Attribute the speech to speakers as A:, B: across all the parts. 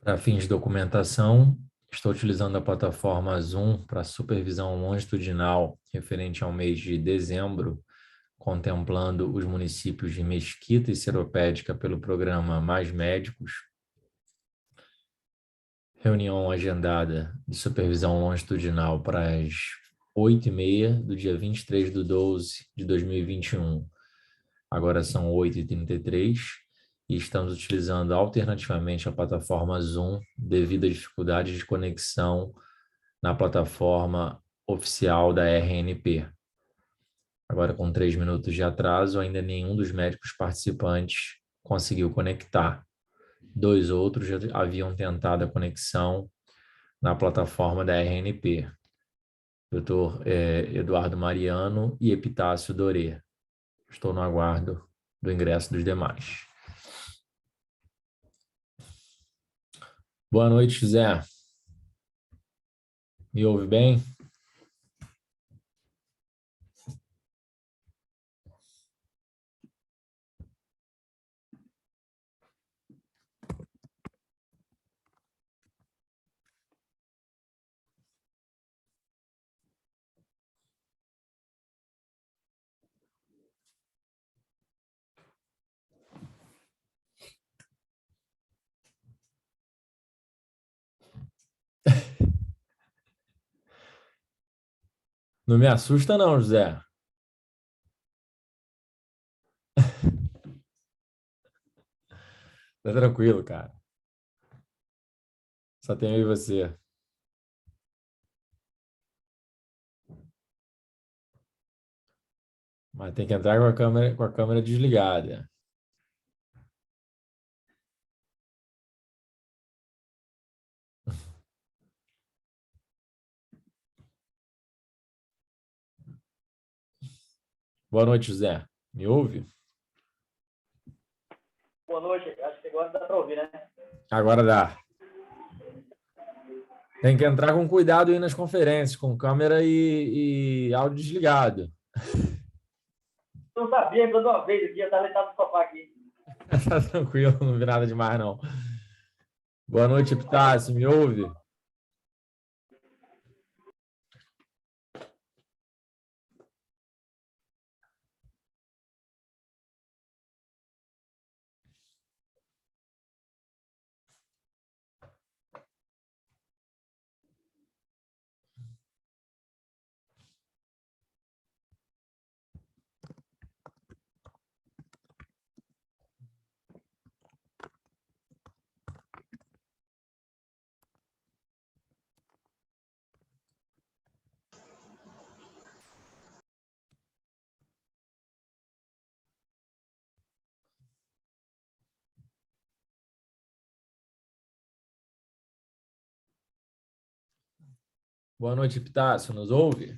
A: Para fins de documentação, estou utilizando a plataforma Zoom para supervisão longitudinal referente ao mês de dezembro, contemplando os municípios de Mesquita e Seropédica pelo programa Mais Médicos. Reunião agendada de supervisão longitudinal para as 8h30 do dia 23/12 de 2021. Agora são 8h33 e estamos utilizando alternativamente a plataforma Zoom devido a dificuldades de conexão na plataforma oficial da RNP. Agora, com 3 minutos de atraso, ainda nenhum dos médicos participantes conseguiu conectar. 2 outros já haviam tentado a conexão na plataforma da RNP. Dr. Eduardo Mariano e Epitácio Dorê. Estou no aguardo do ingresso dos demais. Boa noite, José. Me ouve bem? Não me assusta não, José. Tá tranquilo, cara. Só tenho eu e você. Mas tem que entrar com a câmera desligada. Boa noite, José. Me ouve?
B: Boa noite. Acho que agora dá para ouvir, né?
A: Agora dá. Tem que entrar com cuidado aí nas conferências, com câmera e áudio desligado.
B: Não sabia, quando uma vez aqui, eu estava deitado no sofá aqui.
A: Tá tranquilo, não vi nada demais, não. Boa noite, Epitácio. Me ouve? Boa noite, Epitácio. Nos ouve?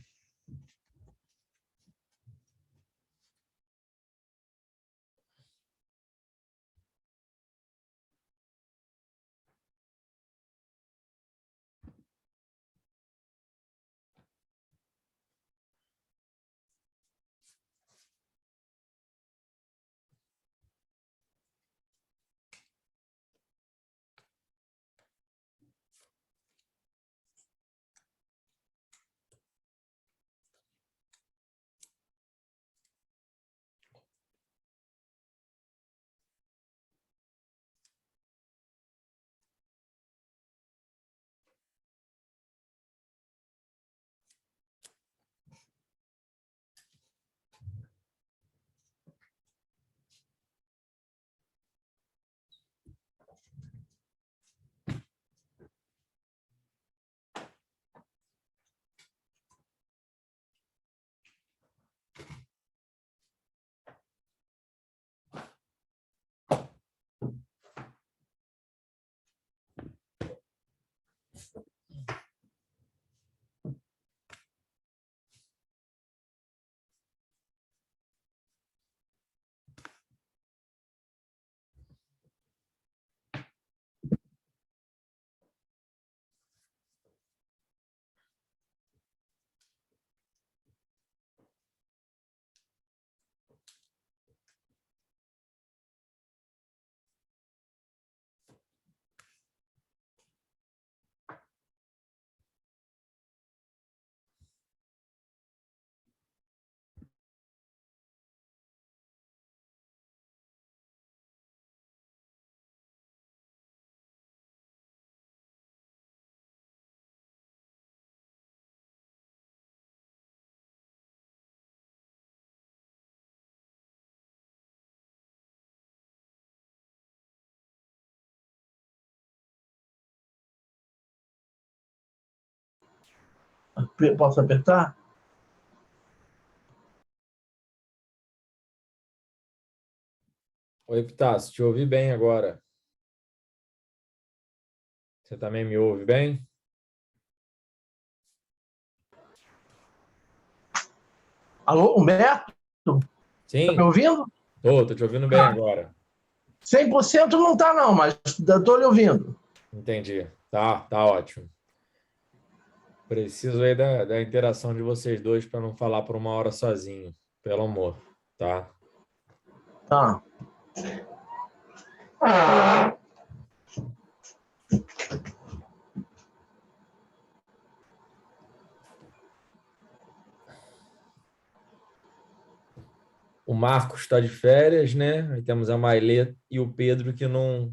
C: Posso apertar?
A: Oi, Epitácio, te ouvi bem agora. Você também me ouve bem?
C: Alô, Humberto? Tá me
A: Sim,
C: ouvindo?
A: tô te ouvindo bem agora.
C: 100% não tá, não, mas estou lhe ouvindo.
A: Entendi. Tá ótimo. Preciso aí da interação de vocês dois para não falar por uma hora sozinho, pelo amor, tá?
C: Tá.
A: O Marcos está de férias, né? Aí temos a Mailê e o Pedro que não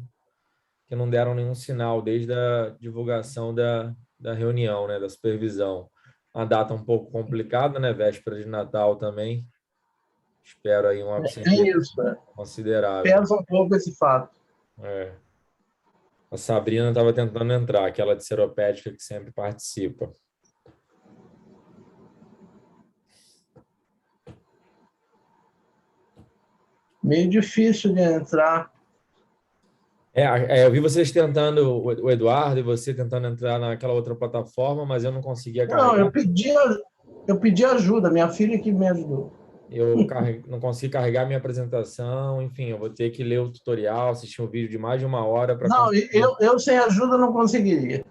A: deram nenhum sinal desde a divulgação da reunião, né? Da supervisão. Uma data um pouco complicada, né? Véspera de Natal também. Espero aí um
C: Tem
A: absenteísmo
C: isso, né?
A: considerável.
C: Pesa um pouco esse fato.
A: É. A Sabrina estava tentando entrar, aquela de seropédica que sempre participa.
C: Meio difícil de entrar.
A: Eu vi vocês tentando, o Eduardo e você tentando entrar naquela outra plataforma, mas eu não conseguia
C: Não,
A: carregar.
C: eu pedi ajuda, minha filha que me ajudou.
A: Não consegui carregar minha apresentação, enfim, eu vou ter que ler o tutorial, assistir um vídeo de mais de uma hora para
C: Não,
A: conseguir.
C: eu sem ajuda não conseguiria.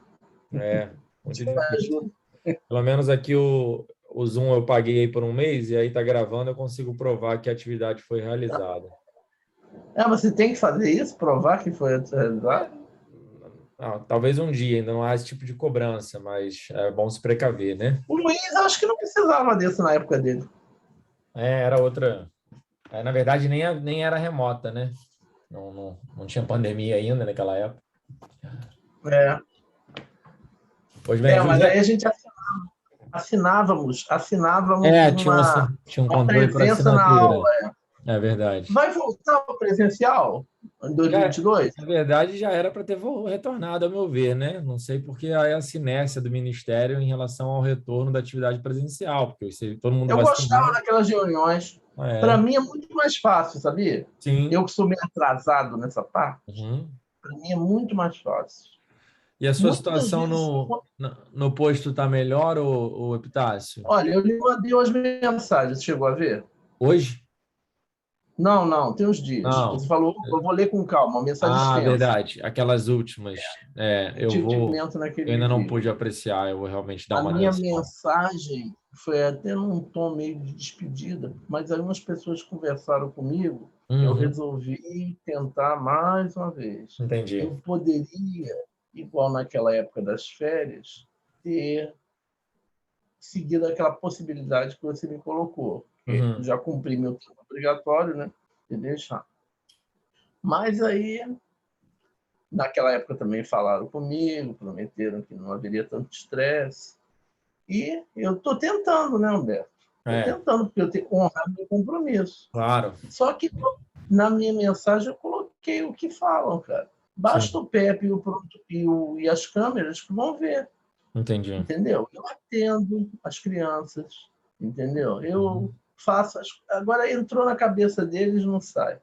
A: É, muito
C: Sem
A: difícil.
C: ajuda.
A: Pelo menos aqui o Zoom eu paguei aí por um mês e aí tá gravando, eu consigo provar que a atividade foi realizada.
C: Você tem que fazer isso, provar que foi realizado?
A: Talvez um dia, ainda não há esse tipo de cobrança, mas é bom se precaver, né?
C: O Luiz, acho que não precisava disso na época dele.
A: Era outra. Na verdade, nem era remota, né? Não tinha pandemia ainda naquela época.
C: É,
A: Pois bem,
C: mas aí
A: José.
C: a gente assinávamos
A: Tinha um
C: uma
A: controle por
C: presença na
A: assinatura.
C: aula.
A: É verdade.
C: Vai voltar ao presencial em
A: Já,
C: 2022?
A: na verdade, já era para ter retornado, ao meu ver, né? Não sei porque há essa inércia do Ministério em relação ao retorno da atividade presencial, porque todo mundo
C: Eu gostava
A: vacinado.
C: daquelas reuniões. Para
A: É,
C: mim é muito mais fácil, sabia?
A: sim.
C: Eu que sou meio atrasado nessa parte,
A: Uhum.
C: para mim é muito mais fácil.
A: E a sua
C: Muitas
A: situação
C: vezes,
A: no posto está melhor, ou Epitácio?
C: olha, eu lhe mandei umas mensagens, chegou a ver?
A: Hoje?
C: Não, não, tem uns dias. Você
A: Não.
C: falou, eu vou ler com calma, uma mensagem
A: Ah,
C: extensa.
A: verdade. Aquelas últimas.
C: Eu tive movimento
A: Eu
C: naquele
A: ainda não
C: dia.
A: pude apreciar, eu vou realmente dar
C: A
A: uma
C: minha
A: atenção.
C: mensagem foi até num tom meio de despedida, mas algumas pessoas conversaram comigo, eu
A: Uhum,
C: resolvi tentar mais uma vez.
A: entendi.
C: Eu poderia, igual naquela época das férias, ter seguido aquela possibilidade que você me colocou.
A: Uhum,
C: Já cumpri meu tempo obrigatório, né? De deixar. Mas aí, naquela época também falaram comigo, prometeram que não haveria tanto estresse. E eu estou tentando, né, Humberto? Estou
A: é,
C: tentando, porque eu tenho que honrar meu compromisso.
A: claro.
C: Só que na minha mensagem eu coloquei o que falam, cara. Basta
A: Sim,
C: o Pepe e as câmeras que vão ver,
A: entendi.
C: entendeu? Eu atendo as crianças, entendeu? Eu
A: Uhum,
C: faço. Agora entrou na cabeça deles, não sai.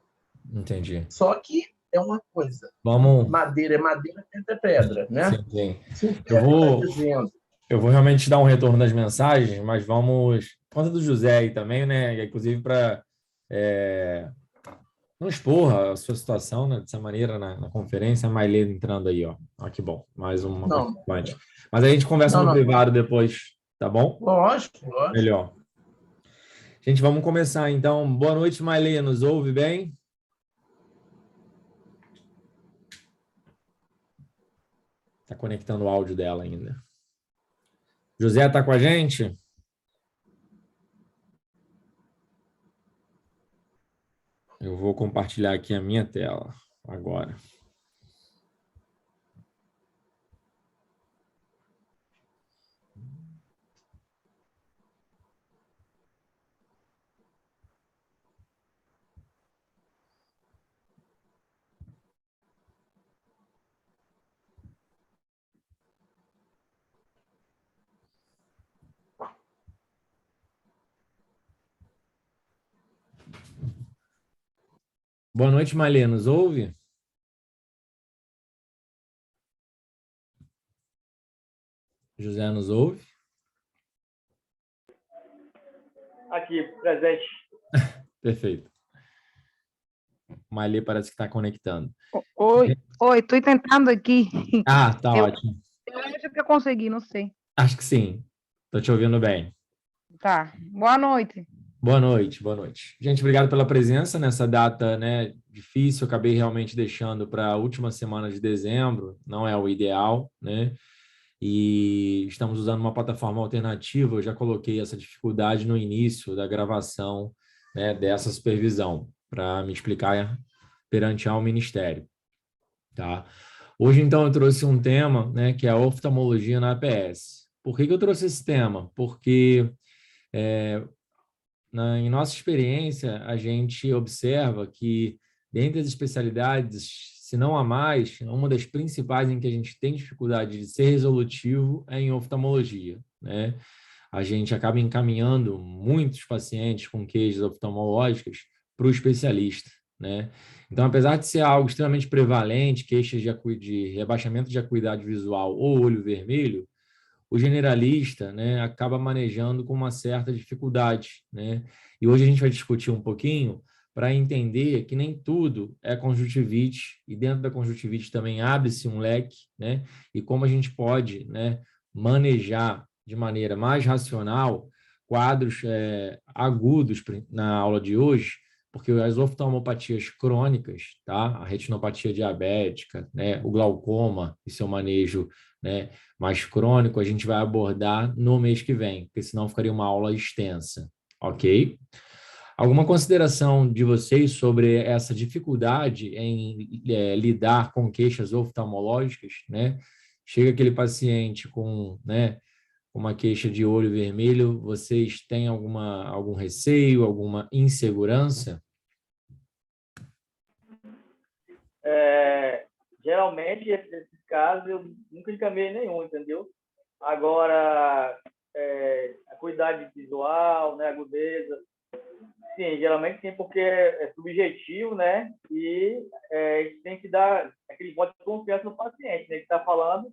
A: entendi.
C: Só que é uma coisa:
A: Vamos.
C: madeira é madeira, pedra é pedra, né?
A: Sim, sim.
C: Se o
A: Eu
C: Pepe está
A: vou,
C: dizendo.
A: eu vou realmente dar um retorno das mensagens, mas vamos. Por conta do José aí também, né? Inclusive para não expor a sua situação, né, dessa maneira na conferência, a Mailê entrando aí, ó. Ó, que bom, mais uma
C: Não,
A: participante. Mas aí a gente conversa
C: não,
A: no
C: não.
A: privado depois, tá bom?
C: Lógico, lógico.
A: Melhor. Gente, vamos começar então. Boa noite, Mailê. Nos ouve bem? Tá conectando o áudio dela ainda. José tá com a gente? Eu vou compartilhar aqui a minha tela agora. Boa noite, Malê. Nos ouve? José, nos ouve?
B: Aqui, presente.
A: Perfeito. Malê parece que está conectando.
D: Oi, estou tentando aqui.
A: Ah, tá
D: Eu
A: ótimo.
D: acho que eu consegui, não sei.
A: Acho que sim. Estou te ouvindo bem.
D: Tá. Boa noite.
A: Boa noite, boa noite. Gente, obrigado pela presença nessa data, né, difícil. Eu acabei realmente deixando para a última semana de dezembro, não é o ideal, né? E estamos usando uma plataforma alternativa. Eu já coloquei essa dificuldade no início da gravação, né, dessa supervisão, para me explicar perante ao Ministério, tá? Hoje, então, eu trouxe um tema, né, que é a oftalmologia na APS. Por que eu trouxe esse tema? Porque em nossa experiência, a gente observa que, dentre as especialidades, se não a mais, uma das principais em que a gente tem dificuldade de ser resolutivo é em oftalmologia, né? A gente acaba encaminhando muitos pacientes com queixas oftalmológicas para o especialista, né? Então, apesar de ser algo extremamente prevalente, queixas de rebaixamento de acuidade visual ou olho vermelho, o generalista, né, acaba manejando com uma certa dificuldade, né? E hoje a gente vai discutir um pouquinho para entender que nem tudo é conjuntivite, e dentro da conjuntivite também abre-se um leque, né? E como a gente pode, né, manejar de maneira mais racional quadros agudos na aula de hoje, porque as oftalmopatias crônicas, tá? A retinopatia diabética, né, o glaucoma e seu manejo, né, mais crônico, a gente vai abordar no mês que vem, porque senão ficaria uma aula extensa, ok? Alguma consideração de vocês sobre essa dificuldade em lidar com queixas oftalmológicas, né? Chega aquele paciente com, né, uma queixa de olho vermelho, vocês têm algum receio, alguma insegurança?
B: Geralmente, esses casos, eu nunca encaminhei nenhum, entendeu? Agora, a cuidado visual, né, agudeza, sim, geralmente sim, porque é subjetivo, né? E a gente tem que dar aquele voto de confiança no paciente, né? Que está falando.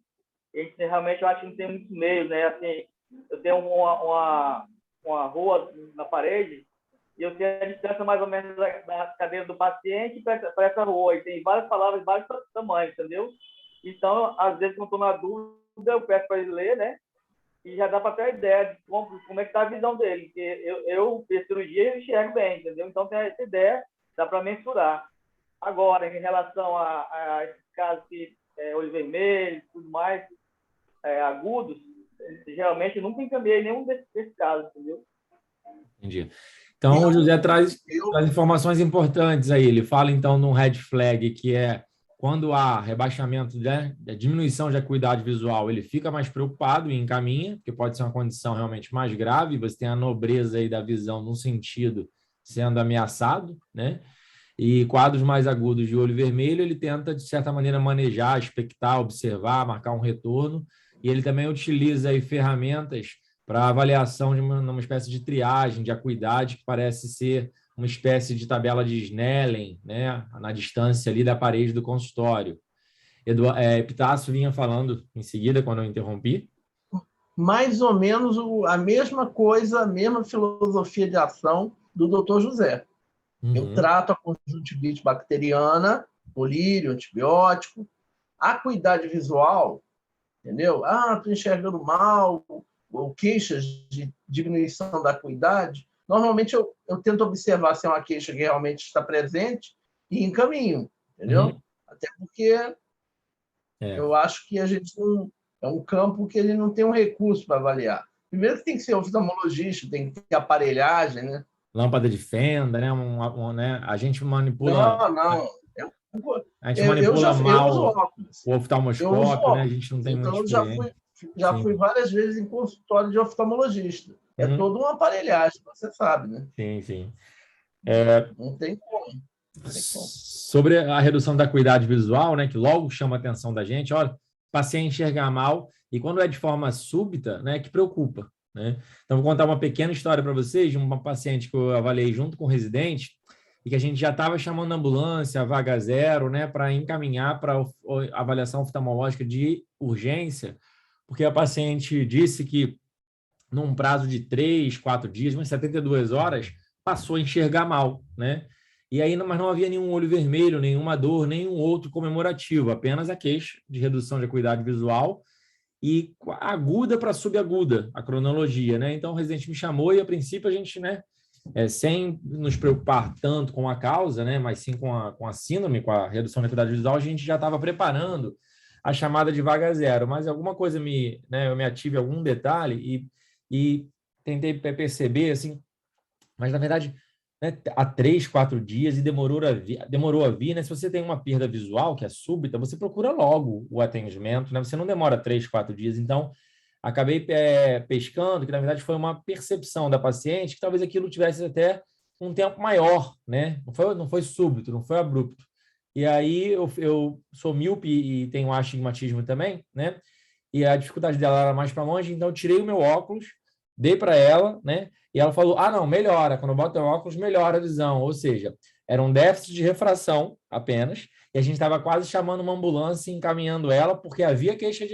B: A gente realmente, eu acho que não tem muitos meios, né? Assim, eu tenho uma rua na parede e eu tenho a distância mais ou menos da cadeira do paciente para essa rua. E tem várias palavras, vários tamanhos, entendeu? Então, às vezes, quando estou na dúvida, eu peço para ele ler, né? E já dá para ter a ideia de como é que está a visão dele. Porque eu fiz cirurgia e enxergo bem, entendeu? Então, tem essa ideia, dá para mensurar. Agora, em relação a esses casos que olho vermelho, tudo mais, agudos, geralmente nunca encaminhei nenhum desses casos, entendeu?
A: Entendi. Então, o José traz informações importantes aí. Ele fala, então, num red flag, que é quando há rebaixamento, né, diminuição de acuidade visual, ele fica mais preocupado e encaminha, porque pode ser uma condição realmente mais grave, você tem a nobreza aí da visão num sentido sendo ameaçado, né? E quadros mais agudos de olho vermelho, ele tenta, de certa maneira, manejar, expectar, observar, marcar um retorno, e ele também utiliza aí ferramentas para avaliação de uma espécie de triagem, de acuidade, que parece ser uma espécie de tabela de Snellen, né, na distância ali da parede do consultório. Epitácio vinha falando em seguida, quando eu interrompi.
C: Mais ou menos a mesma coisa, a mesma filosofia de ação do Dr. José. Eu trato a conjuntivite bacteriana, colírio, antibiótico, acuidade visual, entendeu? Estou enxergando mal, ou queixas de diminuição da acuidade. Normalmente eu tento observar se é uma queixa que realmente está presente e encaminho, entendeu? Até porque eu acho que a gente não... É um campo que ele não tem um recurso para avaliar. Primeiro que tem que ser oftalmologista, tem que ter aparelhagem, né?
A: Lâmpada de fenda, né? Né? A gente manipula...
C: Não.
A: A gente manipula mal o oftalmoscópio, né? A gente não tem
C: então,
A: muita experiência.
C: Já fui várias vezes em consultório de oftalmologista. É toda uma aparelhagem, você sabe, né?
A: Sim.
C: Não tem como.
A: Sobre a redução da acuidade visual, né? Que logo chama a atenção da gente. Olha, passei a enxergar mal e quando é de forma súbita, né? Que preocupa, né? Então, vou contar uma pequena história para vocês de uma paciente que eu avaliei junto com o residente. e que a gente já estava chamando a ambulância, a vaga zero, né, para encaminhar para a avaliação oftalmológica de urgência, porque a paciente disse que num prazo de 3, 4 dias, umas 72 horas, passou a enxergar mal, né? E aí, mas não havia nenhum olho vermelho, nenhuma dor, nenhum outro comemorativo, apenas a queixa de redução de acuidade visual e aguda para subaguda, a cronologia, né? Então, o residente me chamou e, a princípio, a gente, né, sem nos preocupar tanto com a causa, né, mas sim com a síndrome, com a redução da acuidade visual, a gente já estava preparando a chamada de vaga zero, mas alguma coisa eu me ative algum detalhe e tentei perceber, assim, mas, na verdade, né, há 3, 4 dias e demorou a vir, né? Se você tem uma perda visual, que é súbita, você procura logo o atendimento, né? Você não demora 3, 4 dias. Então, acabei pescando, que, na verdade, foi uma percepção da paciente, que talvez aquilo tivesse até um tempo maior, né? Não foi súbito, não foi abrupto. E aí, eu sou míope e tenho astigmatismo também, né? E a dificuldade dela era mais para longe, então eu tirei o meu óculos, dei para ela, né? E ela falou, não, melhora, quando eu boto o óculos, melhora a visão. Ou seja, era um déficit de refração apenas, e a gente estava quase chamando uma ambulância e encaminhando ela, porque havia queixa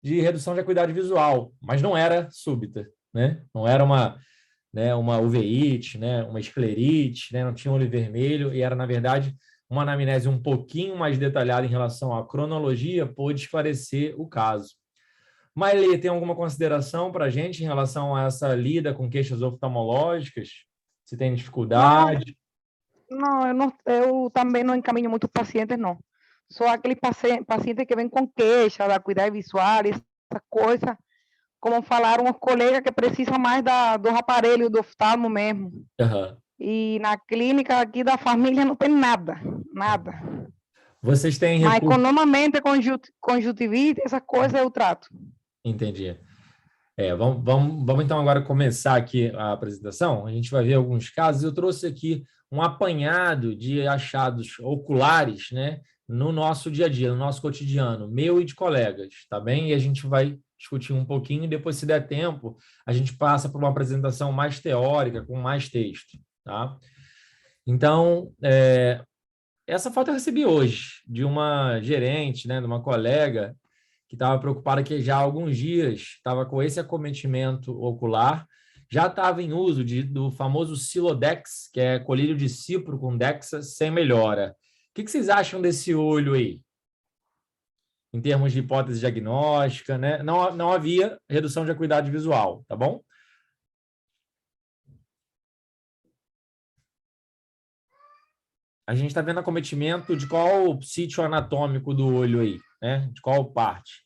A: de redução de acuidade visual, mas não era súbita, né? Não era uma uveíte, né? Uma esclerite, né? Não tinha olho vermelho, e era, na verdade, uma anamnese um pouquinho mais detalhada em relação à cronologia, pôde esclarecer o caso. Maile, tem alguma consideração para a gente em relação a essa lida com queixas oftalmológicas? Se tem dificuldade?
D: Não, eu também não encaminho muitos pacientes, não. Só aquele paciente que vem com queixa da acuidade visual, essa coisa, como falaram os colegas, que precisa mais dos aparelhos do oftalmo mesmo.
A: Uhum.
D: E na clínica aqui da família não tem nada.
A: Vocês têm
D: Mas,
A: recurso...
D: normalmente, conjuntivite, essa coisa eu trato.
A: Entendi. Vamos então agora começar aqui a apresentação. A gente vai ver alguns casos. Eu trouxe aqui um apanhado de achados oculares, né, no nosso dia a dia, no nosso cotidiano, meu e de colegas, tá bem? E a gente vai discutir um pouquinho e depois, se der tempo, a gente passa por uma apresentação mais teórica, com mais texto, tá? Então, essa foto eu recebi hoje de uma gerente, né, de uma colega, que estava preocupada que já há alguns dias estava com esse acometimento ocular, já estava em uso do famoso Silodex, que é colírio de cipro com Dexa sem melhora. O que vocês acham desse olho aí? Em termos de hipótese diagnóstica, né? Não havia redução de acuidade visual, tá bom? A gente está vendo acometimento de qual sítio anatômico do olho aí, né? De qual parte?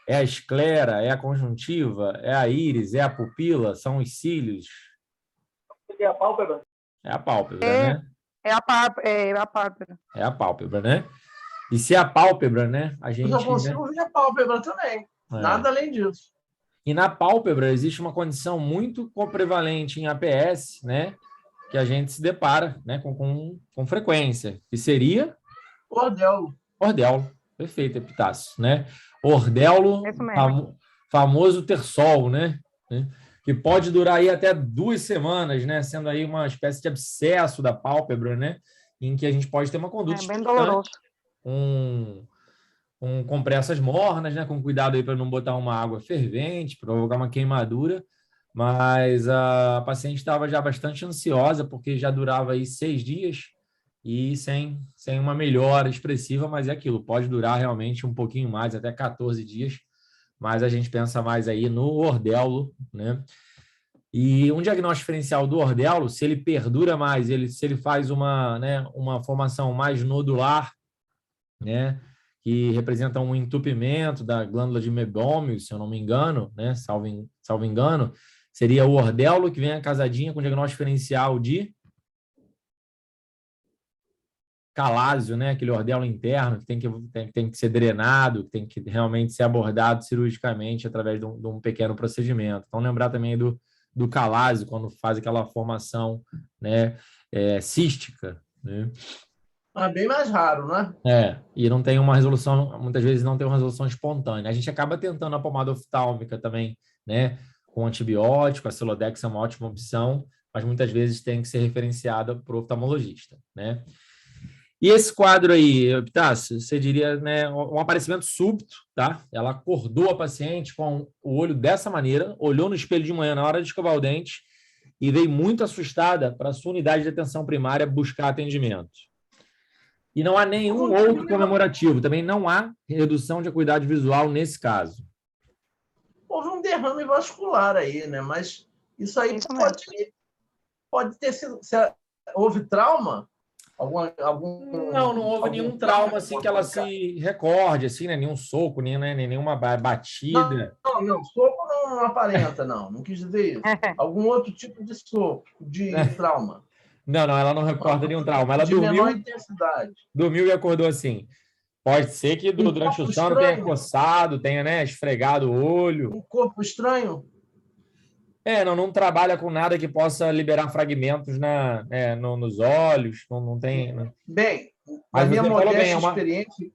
A: É a esclera, é a conjuntiva, é a íris, é a pupila, são os cílios?
B: É a pálpebra?
A: É a pálpebra, né?
D: É a pálpebra.
A: É a pálpebra, né? E se é a pálpebra, né? A gente...
C: Eu só consigo ver a pálpebra também. Nada além disso.
A: E na pálpebra existe uma condição muito prevalente em APS, né? Que a gente se depara, né, com frequência, que seria...
C: Ordelo.
A: Perfeito, Epitácio, né? Ordelo, famoso terçol, né? Que pode durar aí até 2 semanas, né? Sendo aí uma espécie de abscesso da pálpebra, né? Em que a gente pode ter uma conduta
D: bem doloroso.
A: Com compressas mornas, né? Com cuidado aí para não botar uma água fervente, provocar uma queimadura. Mas a paciente estava já bastante ansiosa, porque já durava aí 6 dias e sem uma melhora expressiva, mas é aquilo, pode durar realmente um pouquinho mais, até 14 dias, mas a gente pensa mais aí no ordelo, né? E um diagnóstico diferencial do ordelo, se ele perdura mais, se ele faz uma formação mais nodular, né, que representa um entupimento da glândula de Meibomius, se eu não me engano, né, salvo engano, seria o ordelo, que vem a casadinha com diagnóstico diferencial de calásio, né, aquele ordelo interno que tem que ser drenado, que tem que realmente ser abordado cirurgicamente através de um pequeno procedimento. Então, lembrar também do calásio, quando faz aquela formação, né, cística, né?
C: É bem mais raro, né?
A: E não tem uma resolução, muitas vezes não tem uma resolução espontânea. A gente acaba tentando a pomada oftálmica também, né, com antibiótico, a Silodex é uma ótima opção, mas muitas vezes tem que ser referenciada para o oftalmologista, né? E esse quadro aí, Epitácio, você diria, né, um aparecimento súbito, tá? Ela acordou a paciente com o olho dessa maneira, olhou no espelho de manhã na hora de escovar o dente e veio muito assustada para a sua unidade de atenção primária buscar atendimento. E não há nenhum outro comemorativo, também não há redução de acuidade visual nesse caso.
C: Houve um derrame vascular aí, né? Mas isso aí pode ter sido... Houve trauma?
A: Não houve nenhum trauma assim que ela se recorde, assim, né? Nenhum soco, nenhuma batida.
C: Não, soco não aparenta, não quis dizer isso. Algum outro tipo de soco, de trauma.
A: Não, ela não recorda nenhum trauma. Ela
C: de
A: dormiu,
C: menor intensidade.
A: Dormiu e acordou assim. Pode ser que durante o sono tenha coçado, tenha, né, esfregado o olho.
C: Um corpo estranho?
A: Não trabalha com nada que possa liberar fragmentos nos olhos, não tem...
C: Bem,
A: mas
C: a minha modesta
A: experiência...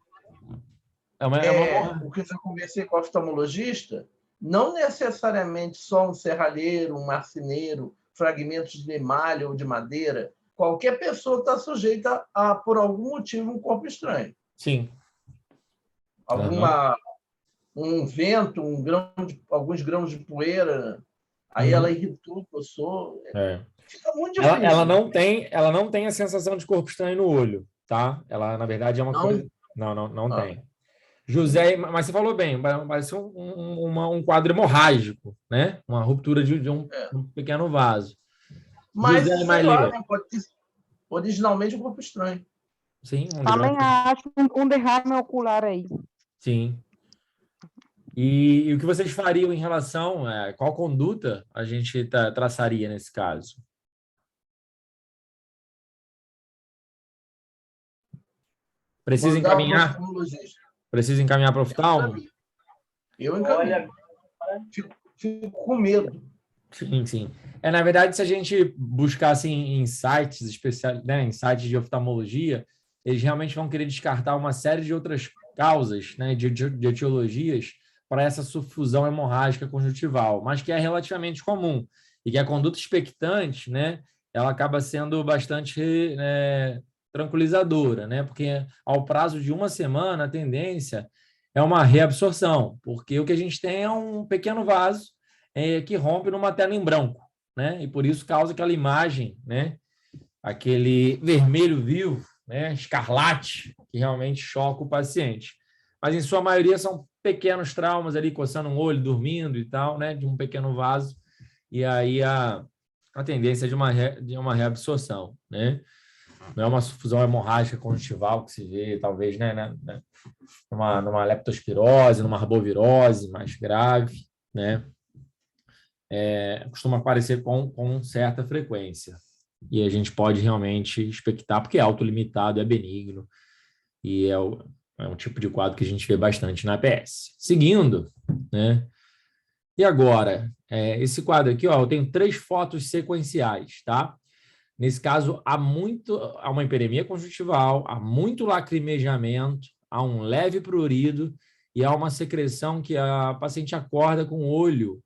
C: o que eu já conversei com o oftalmologista, não necessariamente só um serralheiro, um marceneiro, fragmentos de emalha ou de madeira. Qualquer pessoa está sujeita a, por algum motivo, um corpo estranho.
A: Sim.
C: Um vento, alguns grãos de poeira... Aí ela irritou, coçou. Fica muito difícil.
A: Ela não tem a sensação de corpo estranho no olho, tá? Ela, na verdade, é uma coisa... Não tem. José, mas você falou bem, parece um quadro hemorrágico, né? Uma ruptura de um pequeno vaso.
C: Mas, sei lá, né? Pode ter originalmente um corpo estranho.
A: Sim.
D: Também acho um derrame ocular aí.
A: Sim. E o que vocês fariam em relação a qual conduta a gente traçaria nesse caso? Precisa encaminhar? Precisa encaminhar para o oftalmo?
C: Eu encaminho. Fico com medo.
A: Sim. Na verdade, se a gente buscar assim, em sites especiais, né, em sites de oftalmologia, eles realmente vão querer descartar uma série de outras causas, né, de etiologias para essa sufusão hemorrágica conjuntival, mas que é relativamente comum e que a conduta expectante, né, ela acaba sendo bastante tranquilizadora, né, porque ao prazo de uma semana a tendência é uma reabsorção, porque o que a gente tem é um pequeno vaso que rompe numa tela em branco, né, e por isso causa aquela imagem, né, aquele vermelho vivo, né, escarlate, que realmente choca o paciente. Mas, em sua maioria, são pequenos traumas ali, coçando um olho, dormindo e tal, né, de um pequeno vaso, e aí a tendência de uma reabsorção, né? Não é uma sufusão hemorrágica conjuntival que se vê, talvez, né, numa leptospirose, numa arbovirose mais grave, né? Costuma aparecer com certa frequência. E a gente pode realmente expectar, porque é autolimitado, é benigno, e é um tipo de quadro que a gente vê bastante na APS. Seguindo, né? E agora, esse quadro aqui, eu tenho 3 fotos sequenciais, tá? Nesse caso, há uma hiperemia conjuntival, há muito lacrimejamento, há um leve prurido e há uma secreção que a paciente acorda com o olho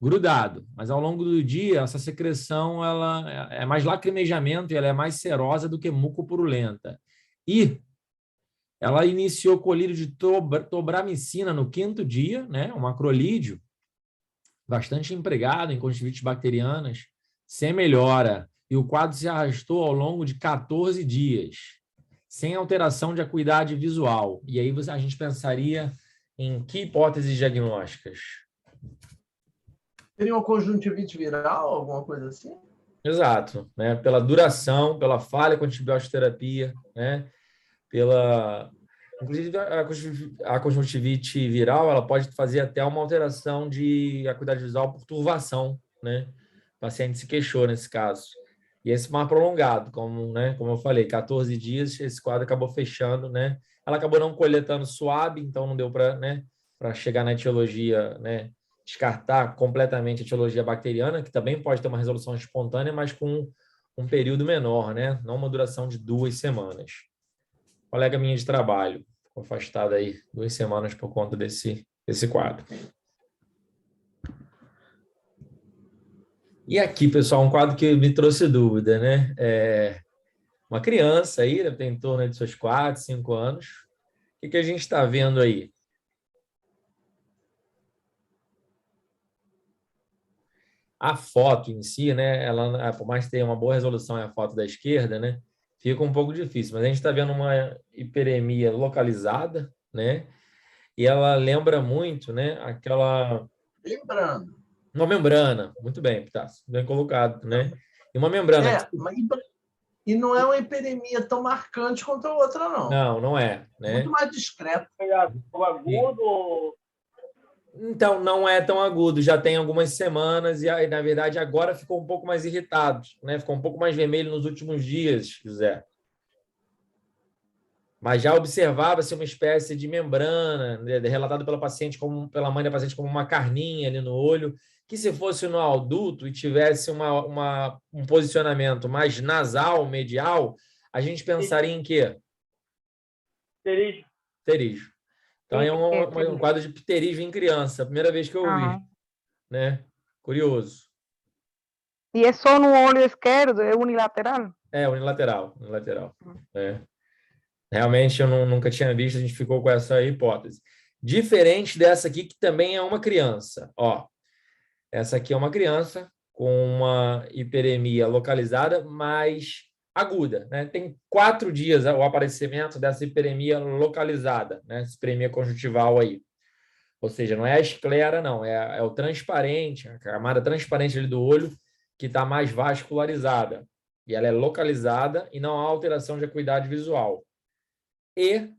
A: grudado. Mas, ao longo do dia, essa secreção ela é mais lacrimejamento e ela é mais serosa do que mucopurulenta. E ela iniciou colírio de tobramicina no 5º dia, né? Um macrolídeo bastante empregado em conjuntivites bacterianas, sem melhora. E o quadro se arrastou ao longo de 14 dias, sem alteração de acuidade visual. E aí a gente pensaria em que hipóteses diagnósticas?
C: Seria uma conjuntivite viral, alguma coisa assim?
A: Exato, né? Pela duração, pela falha com antibioterapia, né? Inclusive, a conjuntivite viral ela pode fazer até uma alteração de acuidade visual por turvação, né? O paciente se queixou nesse caso. E esse mais prolongado, como eu falei, 14 dias, esse quadro acabou fechando, né? Ela acabou não coletando suave, então não deu para chegar na etiologia, né? Descartar completamente a etiologia bacteriana, que também pode ter uma resolução espontânea, mas com um período menor, né? Não uma duração de 2 semanas. Colega minha de trabalho, ficou afastada aí 2 semanas por conta desse quadro. E aqui, pessoal, um quadro que me trouxe dúvida, né? Uma criança aí, deve ter em torno de seus 4, 5 anos. O que a gente está vendo aí? A foto em si, né? Ela, por mais que tenha uma boa resolução, é a foto da esquerda, né? Fica um pouco difícil, mas a gente está vendo uma hiperemia localizada, né? E ela lembra muito, né?
C: Lembrando.
A: Uma membrana, muito bem, Pitácio, bem colocado, né? E uma membrana.
C: Mas e não é uma hiperemia tão marcante quanto a outra, não.
A: Não, não é, né?
C: Muito mais discreto.
B: O agudo.
A: Então, não é tão agudo, já tem algumas semanas e, na verdade, agora ficou um pouco mais irritado, né? Ficou um pouco mais vermelho nos últimos dias, José. Mas já observava-se uma espécie de membrana, né, relatado pela paciente pela mãe da paciente como uma carninha ali no olho, que se fosse no adulto e tivesse um posicionamento mais nasal, medial, a gente pensaria em quê?
B: Pterígio.
A: Pterígio. Então, é um quadro de pterígio em criança, a primeira vez que eu vi, né? Curioso.
D: E é só no olho esquerdo, é unilateral?
A: É, unilateral. É. Realmente eu nunca tinha visto, a gente ficou com essa hipótese. Diferente dessa aqui, que também é uma criança. Ó, essa aqui é uma criança com uma hiperemia localizada, mas aguda, né? Tem 4 dias o aparecimento dessa hiperemia localizada, né? Essa hiperemia conjuntival aí. Ou seja, não é a esclera, não, é o transparente, a camada transparente ali do olho que está mais vascularizada. E ela é localizada e não há alteração de acuidade visual. E,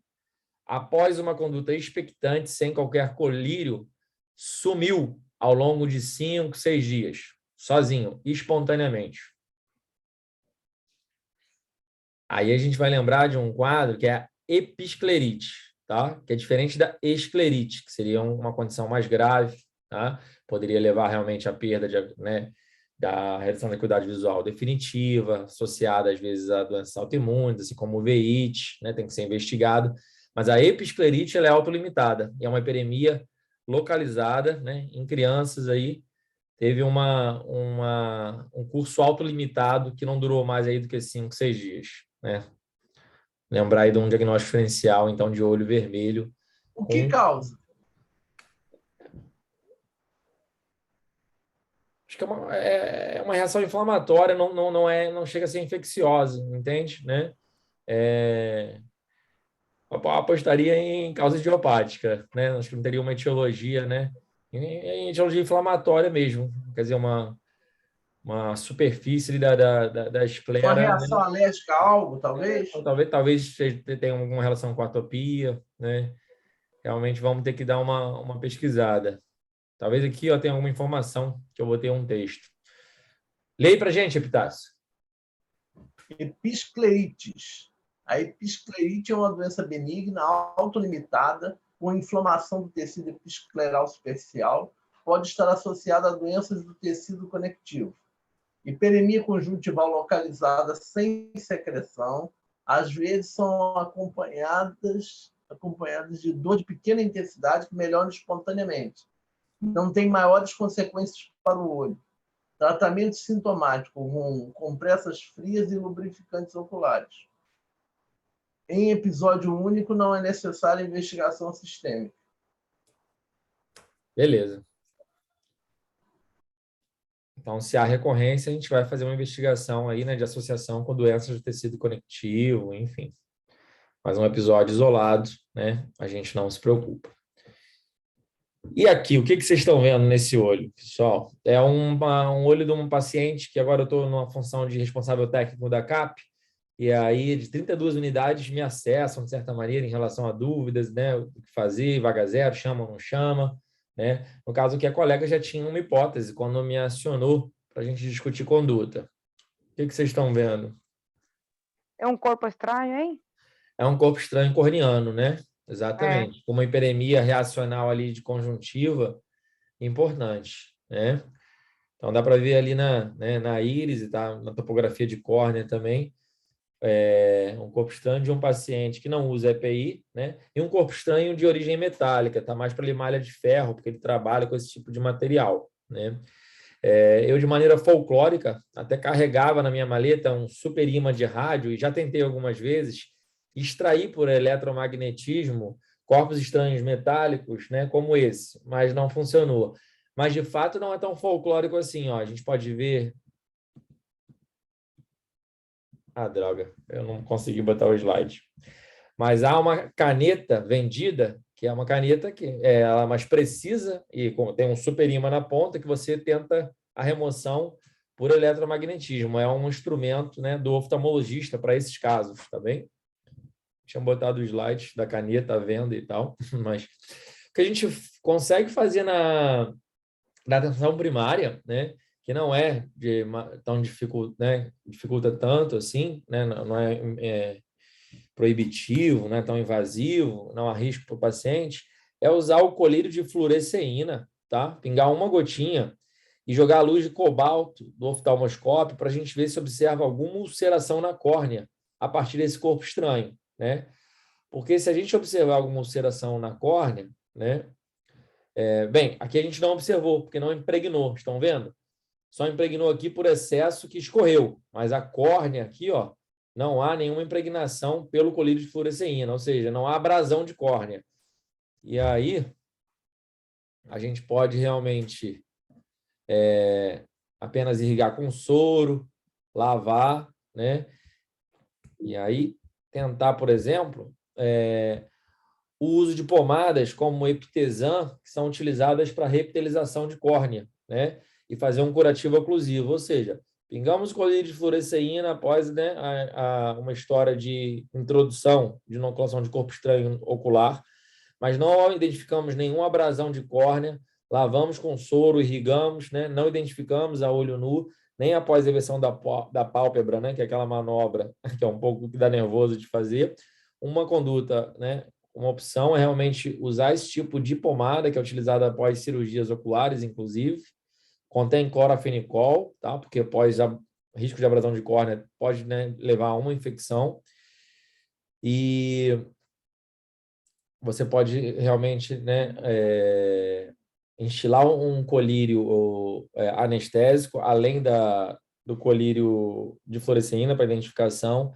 A: após uma conduta expectante, sem qualquer colírio, sumiu ao longo de 5, 6 dias, sozinho, espontaneamente. Aí a gente vai lembrar de um quadro que é a episclerite, tá? Que é diferente da esclerite, que seria uma condição mais grave, tá? Poderia levar realmente à perda da redução da acuidade visual definitiva, associada às vezes a doenças autoimunes, assim como o VIH, né? Tem que ser investigado. Mas a episclerite ela é autolimitada, e é uma hiperemia localizada, né? Em crianças aí, teve um curso autolimitado que não durou mais aí do que 5, 6 dias, né? Lembrar aí de um diagnóstico diferencial, então, de olho vermelho.
C: O que causa?
A: Acho que é uma reação inflamatória, não chega a ser infecciosa, entende? Né? Apostaria em causa idiopática, né? Acho que não teria uma etiologia, né? Em etiologia inflamatória mesmo, quer dizer, uma superfície da esclera.
C: Uma reação alérgica a algo, talvez?
A: Talvez tenha alguma relação com atopia, né? Realmente vamos ter que dar uma pesquisada. Talvez aqui tenha alguma informação que eu vou ter um texto. Leia para a gente, Epitácio.
C: Episclerites. A episclerite é uma doença benigna, autolimitada, com inflamação do tecido episcleral superficial, pode estar associada a doenças do tecido conectivo. Hiperemia conjuntival localizada sem secreção, às vezes são acompanhadas de dor de pequena intensidade que melhoram espontaneamente. Não tem maiores consequências para o olho. Tratamento sintomático com compressas frias e lubrificantes oculares. Em episódio único, não é necessária investigação sistêmica.
A: Beleza. Então, se há recorrência, a gente vai fazer uma investigação aí, né, de associação com doenças do tecido conectivo, enfim. Mas um episódio isolado, né, a gente não se preocupa. E aqui, o que vocês estão vendo nesse olho, pessoal? É um olho de um paciente que agora eu estou numa função de responsável técnico da CAP, e aí de 32 unidades me acessam, de certa maneira, em relação a dúvidas, né, o que fazer, vaga zero, chama ou não chama, né? No caso que a colega já tinha uma hipótese quando me acionou para a gente discutir conduta. O que vocês estão vendo?
D: É um corpo estranho, hein?
A: É um corpo estranho corneano, né? Exatamente. Com uma hiperemia reacional ali de conjuntiva importante, né? Então, dá para ver ali na íris, tá? Na topografia de córnea também, um corpo estranho de um paciente que não usa EPI, né? E um corpo estranho de origem metálica, tá mais para limalha de ferro, porque ele trabalha com esse tipo de material, né? Eu, de maneira folclórica, até carregava na minha maleta um super imã de rádio e já tentei algumas vezes extrair por eletromagnetismo corpos estranhos metálicos, né, como esse, mas não funcionou. Mas, de fato, não é tão folclórico assim. Ó. A gente pode ver... Ah, droga, eu não consegui botar o slide. Mas há uma caneta vendida, que é uma caneta que ela é mais precisa e tem um super imã na ponta que você tenta a remoção por eletromagnetismo. É um instrumento, né, do oftalmologista para esses casos, tá bem? Tinha botado o slide da caneta à venda e tal, mas o que a gente consegue fazer na atenção primária, né, que não é tão né, dificulta tanto assim, né, não é proibitivo, não é tão invasivo, não há risco para o paciente, é usar o colírio de fluoresceína, tá? Pingar uma gotinha e jogar a luz de cobalto do oftalmoscópio para a gente ver se observa alguma ulceração na córnea a partir desse corpo estranho, né? Porque se a gente observar alguma ulceração na córnea, né? Bem, aqui a gente não observou, porque não impregnou, estão vendo? Só impregnou aqui por excesso que escorreu, mas a córnea aqui, ó, não há nenhuma impregnação pelo colírio de fluoresceína, ou seja, não há abrasão de córnea. E aí, a gente pode realmente apenas irrigar com soro, lavar, né? E aí, tentar, por exemplo, o uso de pomadas como o Epitesan, que são utilizadas para repitelização de córnea, né? E fazer um curativo oclusivo, ou seja, pingamos colírio de fluoresceína após, né, uma história de introdução de inoculação de corpo estranho ocular, mas não identificamos nenhuma abrasão de córnea, lavamos com soro, irrigamos, né, não identificamos a olho nu, nem após a inversão da pálpebra, né, que é aquela manobra que é um pouco que dá nervoso de fazer. Uma conduta, né, uma opção é realmente usar esse tipo de pomada, que é utilizada após cirurgias oculares, inclusive. Contém clorafenicol, tá? Porque risco de abrasão de córnea pode, né, levar a uma infecção. E você pode realmente, né, instilar um colírio anestésico, além do colírio de fluoresceína para identificação.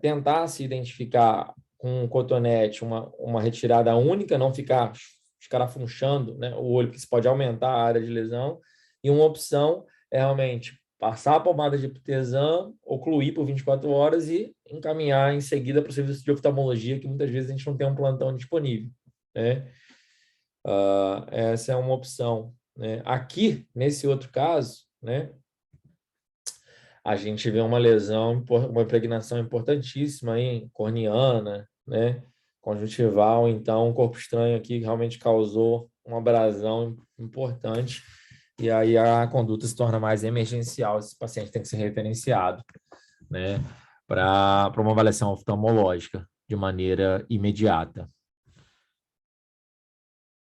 A: Tentar se identificar com um cotonete uma retirada única, não ficar escarafunchando, né, o olho, porque isso pode aumentar a área de lesão. E uma opção é realmente passar a pomada de Epitesan, ocluir por 24 horas e encaminhar em seguida para o serviço de oftalmologia, que muitas vezes a gente não tem um plantão disponível, né? Essa é uma opção, né? Aqui, nesse outro caso, né, a gente vê uma lesão, uma impregnação importantíssima aí, corneana, né, conjuntival, então um corpo estranho aqui realmente causou uma abrasão importante e aí a conduta se torna mais emergencial, esse paciente tem que ser referenciado, né, para uma avaliação oftalmológica de maneira imediata.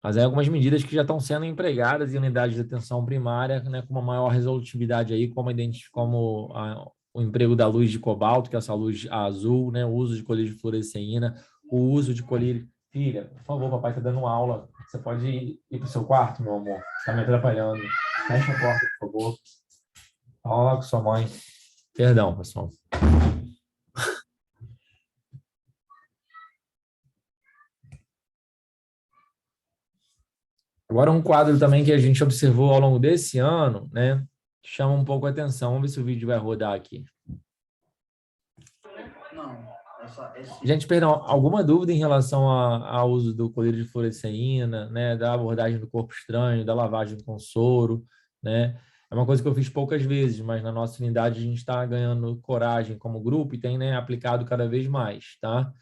A: Mas aí algumas medidas que já estão sendo empregadas em unidades de atenção primária, né, com uma maior resolutividade aí, como o emprego da luz de cobalto, que é essa luz azul, né, o uso de colírio de fluoresceína, o uso de colírio... Filha, por favor, papai está dando aula. Você pode ir para o seu quarto, meu amor? Está me atrapalhando. Fecha a porta, por favor. Fala com sua mãe. Perdão, pessoal. Agora, um quadro também que a gente observou ao longo desse ano, né, chama um pouco a atenção. Vamos ver se o vídeo vai rodar aqui. Não. Gente, perdão, alguma dúvida em relação ao uso do colírio de fluoresceína, né, da abordagem do corpo estranho, da lavagem com soro, né? É uma coisa que eu fiz poucas vezes, mas na nossa unidade a gente está ganhando coragem como grupo e tem, né, aplicado cada vez mais, tá?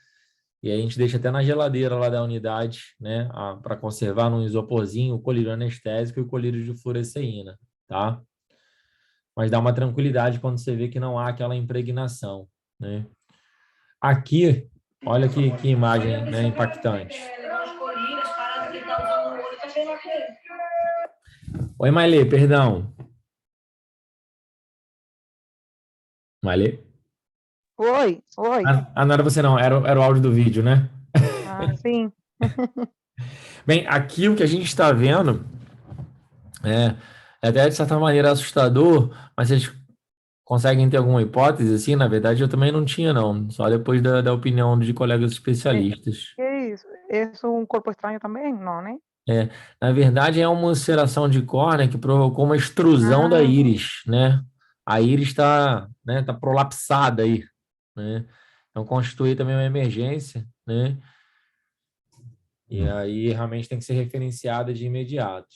A: E aí a gente deixa até na geladeira lá da unidade, né, para conservar num isoporzinho o colírio anestésico e o colírio de fluoresceína, tá? Mas dá uma tranquilidade quando você vê que não há aquela impregnação, né? Aqui, olha que imagem, né, impactante. Oi, Maile, perdão. Maile?
D: Oi.
A: Não era você não, era o áudio do vídeo, né?
D: Ah, sim.
A: Bem, aqui o que a gente está vendo é até de certa maneira assustador, mas vocês conseguem ter alguma hipótese assim? Na verdade, eu também não tinha, não. Só depois da opinião de colegas especialistas.
D: Que é isso? Isso um corpo estranho também? Não, né?
A: É, na verdade, é uma ulceração de córnea que provocou uma extrusão da
D: Ah,
A: íris, né? A íris está, né, tá prolapsada aí, né? Então, constitui também uma emergência, né? E aí, realmente tem que ser referenciada de imediato,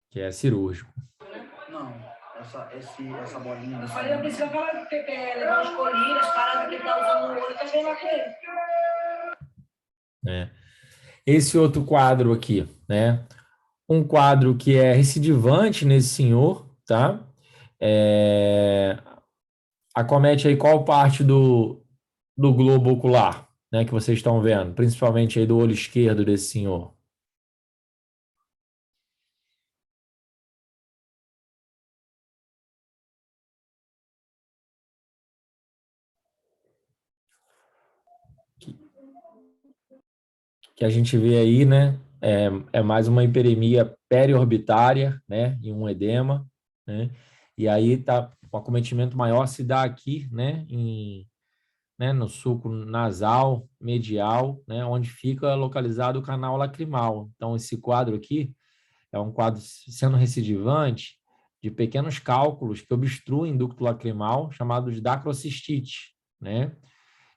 A: que é cirúrgico.
E: Não, essa bolinha dessa. Mas eu preciso falar que levar os colírios, as paradas que ele tá usando no olho, também lá com ele.
A: Né? Esse outro quadro aqui, né? Um quadro que é recidivante nesse senhor, tá? É, acomete aí qual parte do globo ocular, né, que vocês estão vendo, principalmente aí do olho esquerdo desse senhor. Que a gente vê aí, né, é mais uma hiperemia periorbitária, né, e um edema, né, e aí tá, o acometimento maior se dá aqui, né, no sulco nasal, medial, né, onde fica localizado o canal lacrimal. Então, esse quadro aqui é um quadro sendo recidivante de pequenos cálculos que obstruem ducto lacrimal, chamado de dacrocistite, né?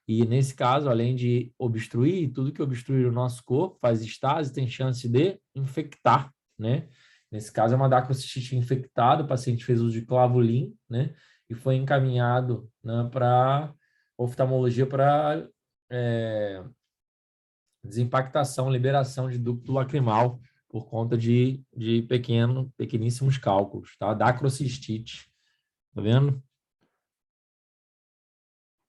A: E nesse caso, além de obstruir, tudo que obstruir o nosso corpo faz estase, tem chance de infectar, né? Nesse caso, é uma dacrocistite infectada, o paciente fez uso de clavulin, né? E foi encaminhado, né, para oftalmologia para desimpactação, liberação de ducto lacrimal por conta de pequeníssimos cálculos, tá? Dacrocistite, tá vendo?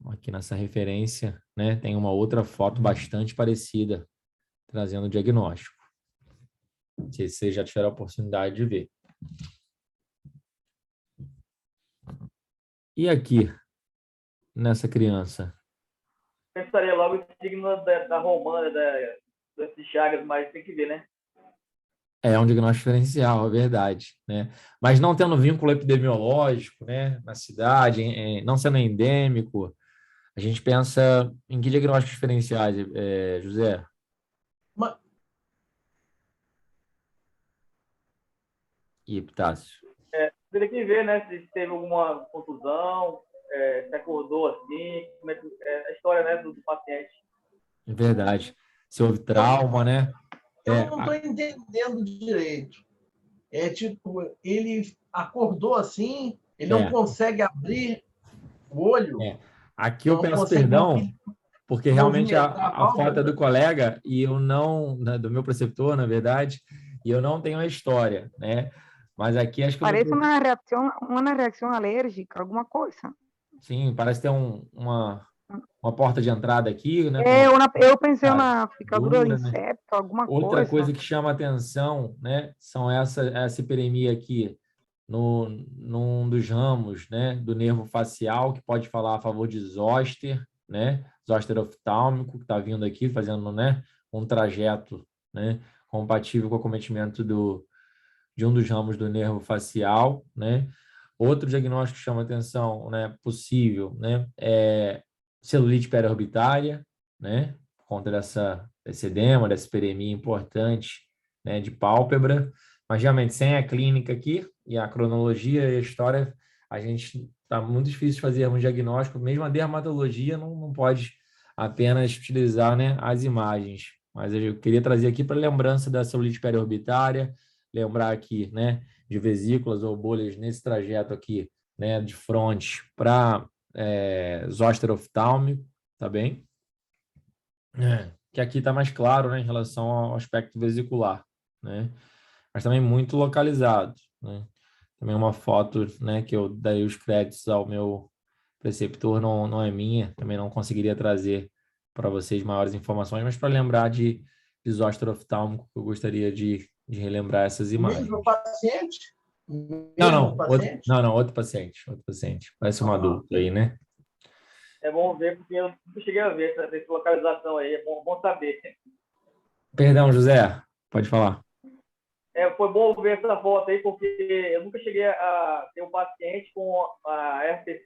A: Aqui nessa referência, né, tem uma outra foto bastante parecida, trazendo o diagnóstico. Não sei se vocês já tiveram a oportunidade de ver. E aqui, nessa criança?
B: Pensaria logo o signo da romana, desses chagas, mas tem que ver, né?
A: É um diagnóstico diferencial, é verdade, né? Mas não tendo vínculo epidemiológico, né, na cidade, não sendo endêmico, a gente pensa em que diagnósticos diferenciais, José?
C: Mas,
A: E Epitácio?
B: Teria que ver, né? Se teve alguma contusão, se acordou assim, como é que, a história, né, do paciente.
A: É verdade. Se houve
C: eu,
A: trauma, né?
C: eu não estou entendendo direito. É tipo, ele acordou assim, ele não
A: É,
C: consegue abrir o olho,
A: é. Aqui eu
C: não
A: peço
C: consegue
A: perdão, porque realmente a,
C: movimentar a
A: a foto é do
C: pálpebra.
A: colega e eu não, né, do meu preceptor, na verdade, e eu não tenho a história, né? Mas aqui acho que eu
D: parece
A: não.
D: uma reação alérgica, alguma coisa.
A: Sim, parece ter uma porta de entrada aqui, né? Com
D: É,
A: uma
D: eu pensei
A: cara
D: na picadura de
A: dura, né?
D: inseto, alguma
A: Outra
D: coisa.
A: coisa que chama atenção, né, são essa hiperemia aqui num dos ramos, né, do nervo facial, que pode falar a favor de zoster, né, zoster oftálmico, que está vindo aqui fazendo, né, um trajeto, né, compatível com o acometimento de um dos ramos do nervo facial, né. Outro diagnóstico que chama atenção, né, possível, né, é celulite periorbitária, né, por conta desse edema, dessa hiperemia importante, né, de pálpebra, mas realmente sem a clínica aqui e a cronologia e a história, a gente está muito difícil de fazer um diagnóstico, mesmo a dermatologia não pode apenas utilizar, né, as imagens, mas eu queria trazer aqui para lembrança da celulite periorbitária, lembrar aqui, né, de vesículas ou bolhas nesse trajeto aqui, né, de fronte para zoster oftálmico, tá bem? Que aqui está mais claro, né, em relação ao aspecto vesicular, né? Mas também muito localizado, né? Também uma foto, né, que eu dei os créditos ao meu preceptor, não é minha, também não conseguiria trazer para vocês maiores informações, mas para lembrar de zoster oftálmico, eu gostaria de relembrar essas
C: O mesmo
A: imagens.
C: paciente?
A: Não,
C: Mesmo
A: não,
C: paciente?
A: outro paciente, outro paciente. Parece um adulto aí, né?
B: É bom ver, porque eu nunca cheguei a ver essa localização aí. É bom saber.
A: Perdão, José, pode falar.
B: Foi bom ver essa foto aí, porque eu nunca cheguei a ter um paciente com a herpes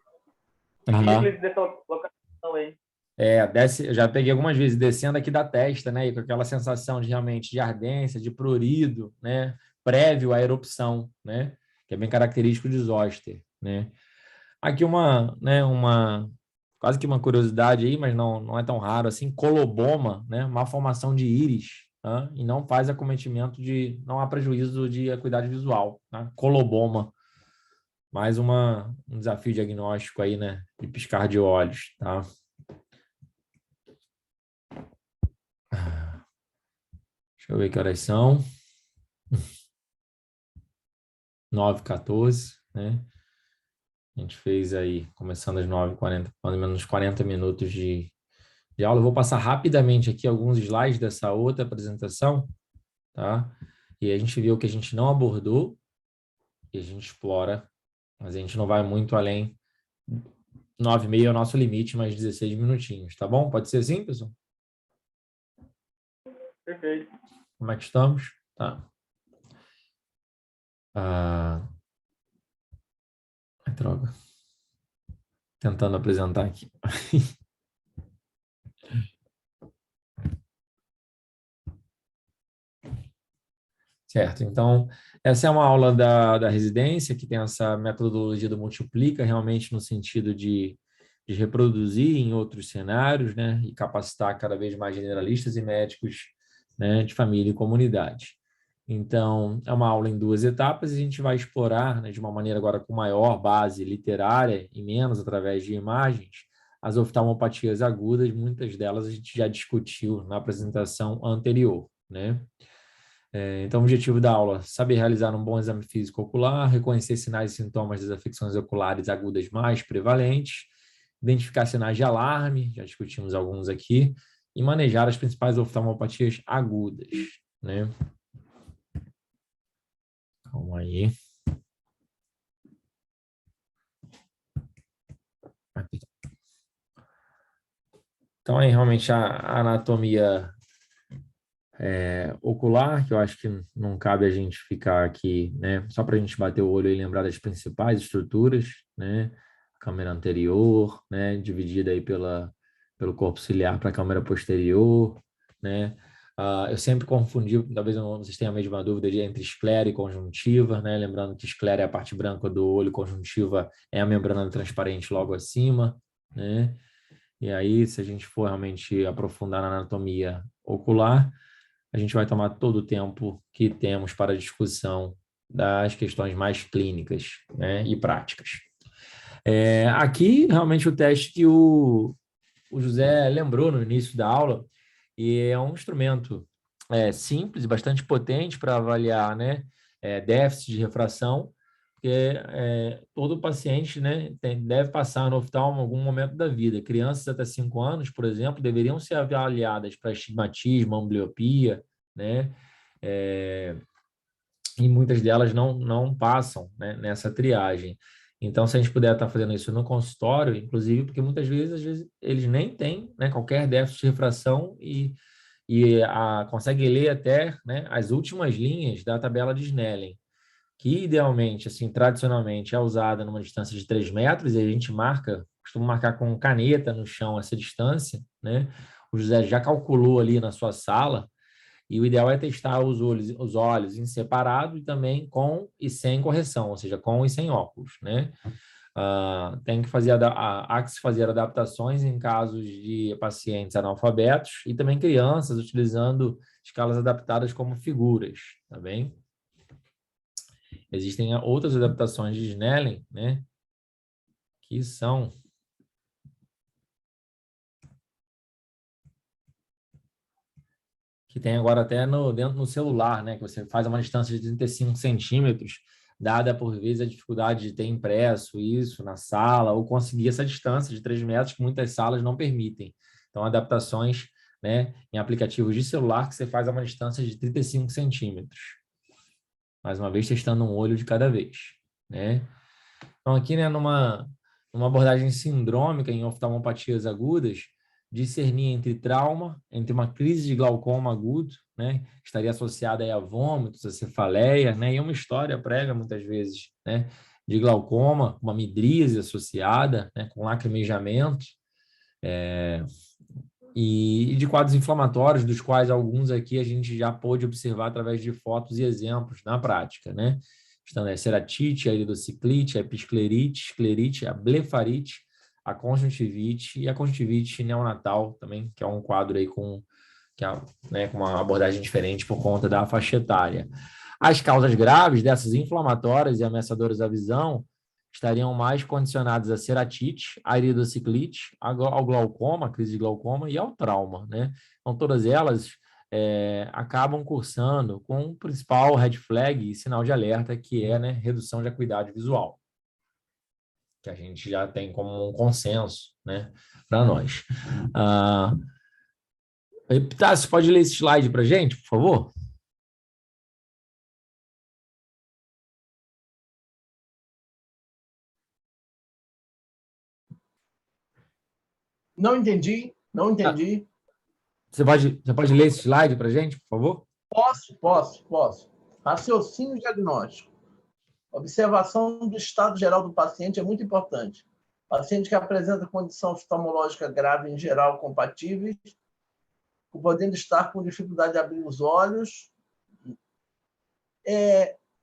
B: simples dessa localização aí.
A: Eu já peguei algumas vezes descendo aqui da testa, né? E com aquela sensação de realmente de ardência, de prurido, né? Prévio à erupção, né? Que é bem característico de zoster, né? Aqui quase que uma curiosidade aí, mas não é tão raro assim, coloboma, né? Uma formação de íris, tá? E não faz acometimento não há prejuízo de acuidade visual, tá? Coloboma, mais um desafio diagnóstico aí, né? De piscar de olhos, tá? Deixa eu ver que horas são. 9h14, né? A gente fez aí, começando às 9h40, mais ou menos 40 minutos de aula. Eu vou passar rapidamente aqui alguns slides dessa outra apresentação, tá? E a gente vê o que a gente não abordou e a gente explora, mas a gente não vai muito além. 9h30 é o nosso limite, mais 16 minutinhos, tá bom? Pode ser assim, pessoal?
B: Perfeito.
A: Como é que estamos? Tá. Droga. Tentando apresentar aqui. Certo, então, essa é uma aula da residência, que tem essa metodologia do multiplica, realmente no sentido de reproduzir em outros cenários, né, e capacitar cada vez mais generalistas e médicos, né, de família e comunidade. Então, é uma aula em 2 etapas e a gente vai explorar, né, de uma maneira agora com maior base literária e menos através de imagens, as oftalmopatias agudas, muitas delas a gente já discutiu na apresentação anterior, né? Então, o objetivo da aula: saber realizar um bom exame físico ocular, reconhecer sinais e sintomas das afecções oculares agudas mais prevalentes, identificar sinais de alarme, já discutimos alguns aqui, e manejar as principais oftalmopatias agudas, né? Calma aí. Aqui. Então, aí realmente a anatomia ocular, que eu acho que não cabe a gente ficar aqui, né? Só para a gente bater o olho e lembrar das principais estruturas, né? A câmera anterior, né? Dividida aí pelo corpo ciliar para a câmera posterior, né? Eu sempre confundi, talvez vocês tenham a mesma dúvida entre esclera e conjuntiva, né? Lembrando que esclera é a parte branca do olho, conjuntiva é a membrana transparente logo acima, né? E aí, se a gente for realmente aprofundar na anatomia ocular, a gente vai tomar todo o tempo que temos para a discussão das questões mais clínicas, né, e práticas. Aqui, realmente, o teste que o José lembrou no início da aula, e é um instrumento simples e bastante potente para avaliar, né, déficit de refração, porque todo paciente, né, deve passar no oftalmo em algum momento da vida. Crianças até 5 anos, por exemplo, deveriam ser avaliadas para estigmatismo, ambliopia, né? E muitas delas não passam, né, nessa triagem. Então, se a gente puder estar fazendo isso no consultório, inclusive, porque muitas vezes, às vezes, eles nem têm, né, qualquer déficit de refração e conseguem ler até, né, as últimas linhas da tabela de Snellen, que idealmente, assim, tradicionalmente é usada numa distância de 3 metros, e a gente costuma marcar com caneta no chão essa distância, né? O José já calculou ali na sua sala, e o ideal é testar os olhos em separado e também com e sem correção, ou seja, com e sem óculos, né? Tem que há que se fazer adaptações em casos de pacientes analfabetos e também crianças utilizando escalas adaptadas como figuras, tá bem? Existem outras adaptações de Snellen, né? Que são que tem agora até dentro no celular, né? Que você faz uma distância de 35 centímetros, dada por vezes a dificuldade de ter impresso isso na sala, ou conseguir essa distância de 3 metros que muitas salas não permitem. Então, adaptações, né, em aplicativos de celular que você faz a uma distância de 35 centímetros. Mais uma vez, testando um olho de cada vez, né? Então, aqui, né, numa abordagem sindrômica em oftalmopatias agudas, discernir entre trauma, entre uma crise de glaucoma agudo, né, que estaria associada aí a vômitos, a cefaleia, né, e uma história prévia, muitas vezes, né, de glaucoma, uma midríase associada, né, com lacrimejamento, e de quadros inflamatórios, dos quais alguns aqui a gente já pôde observar através de fotos e exemplos na prática, né? Estando a ceratite, a iridociclite, a episclerite, esclerite, a blefarite, a conjuntivite e a conjuntivite neonatal também, que é um quadro aí com uma abordagem diferente por conta da faixa etária. As causas graves dessas inflamatórias e ameaçadoras à visão estariam mais condicionadas à ceratite, à iridociclite, ao glaucoma, a crise de glaucoma e ao trauma, né? Então, todas elas acabam cursando com o principal red flag e sinal de alerta, que é, né, redução de acuidade visual, que a gente já tem como um consenso, né, para nós. Epitácio, pode ler esse slide para a gente, por favor?
C: Não entendi, não entendi.
A: Você pode ler esse slide para a gente, por favor?
C: Posso. Raciocínio diagnóstico. Observação do estado geral do paciente é muito importante. Paciente que apresenta condição oftalmológica grave, em geral, compatíveis, podendo estar com dificuldade de abrir os olhos.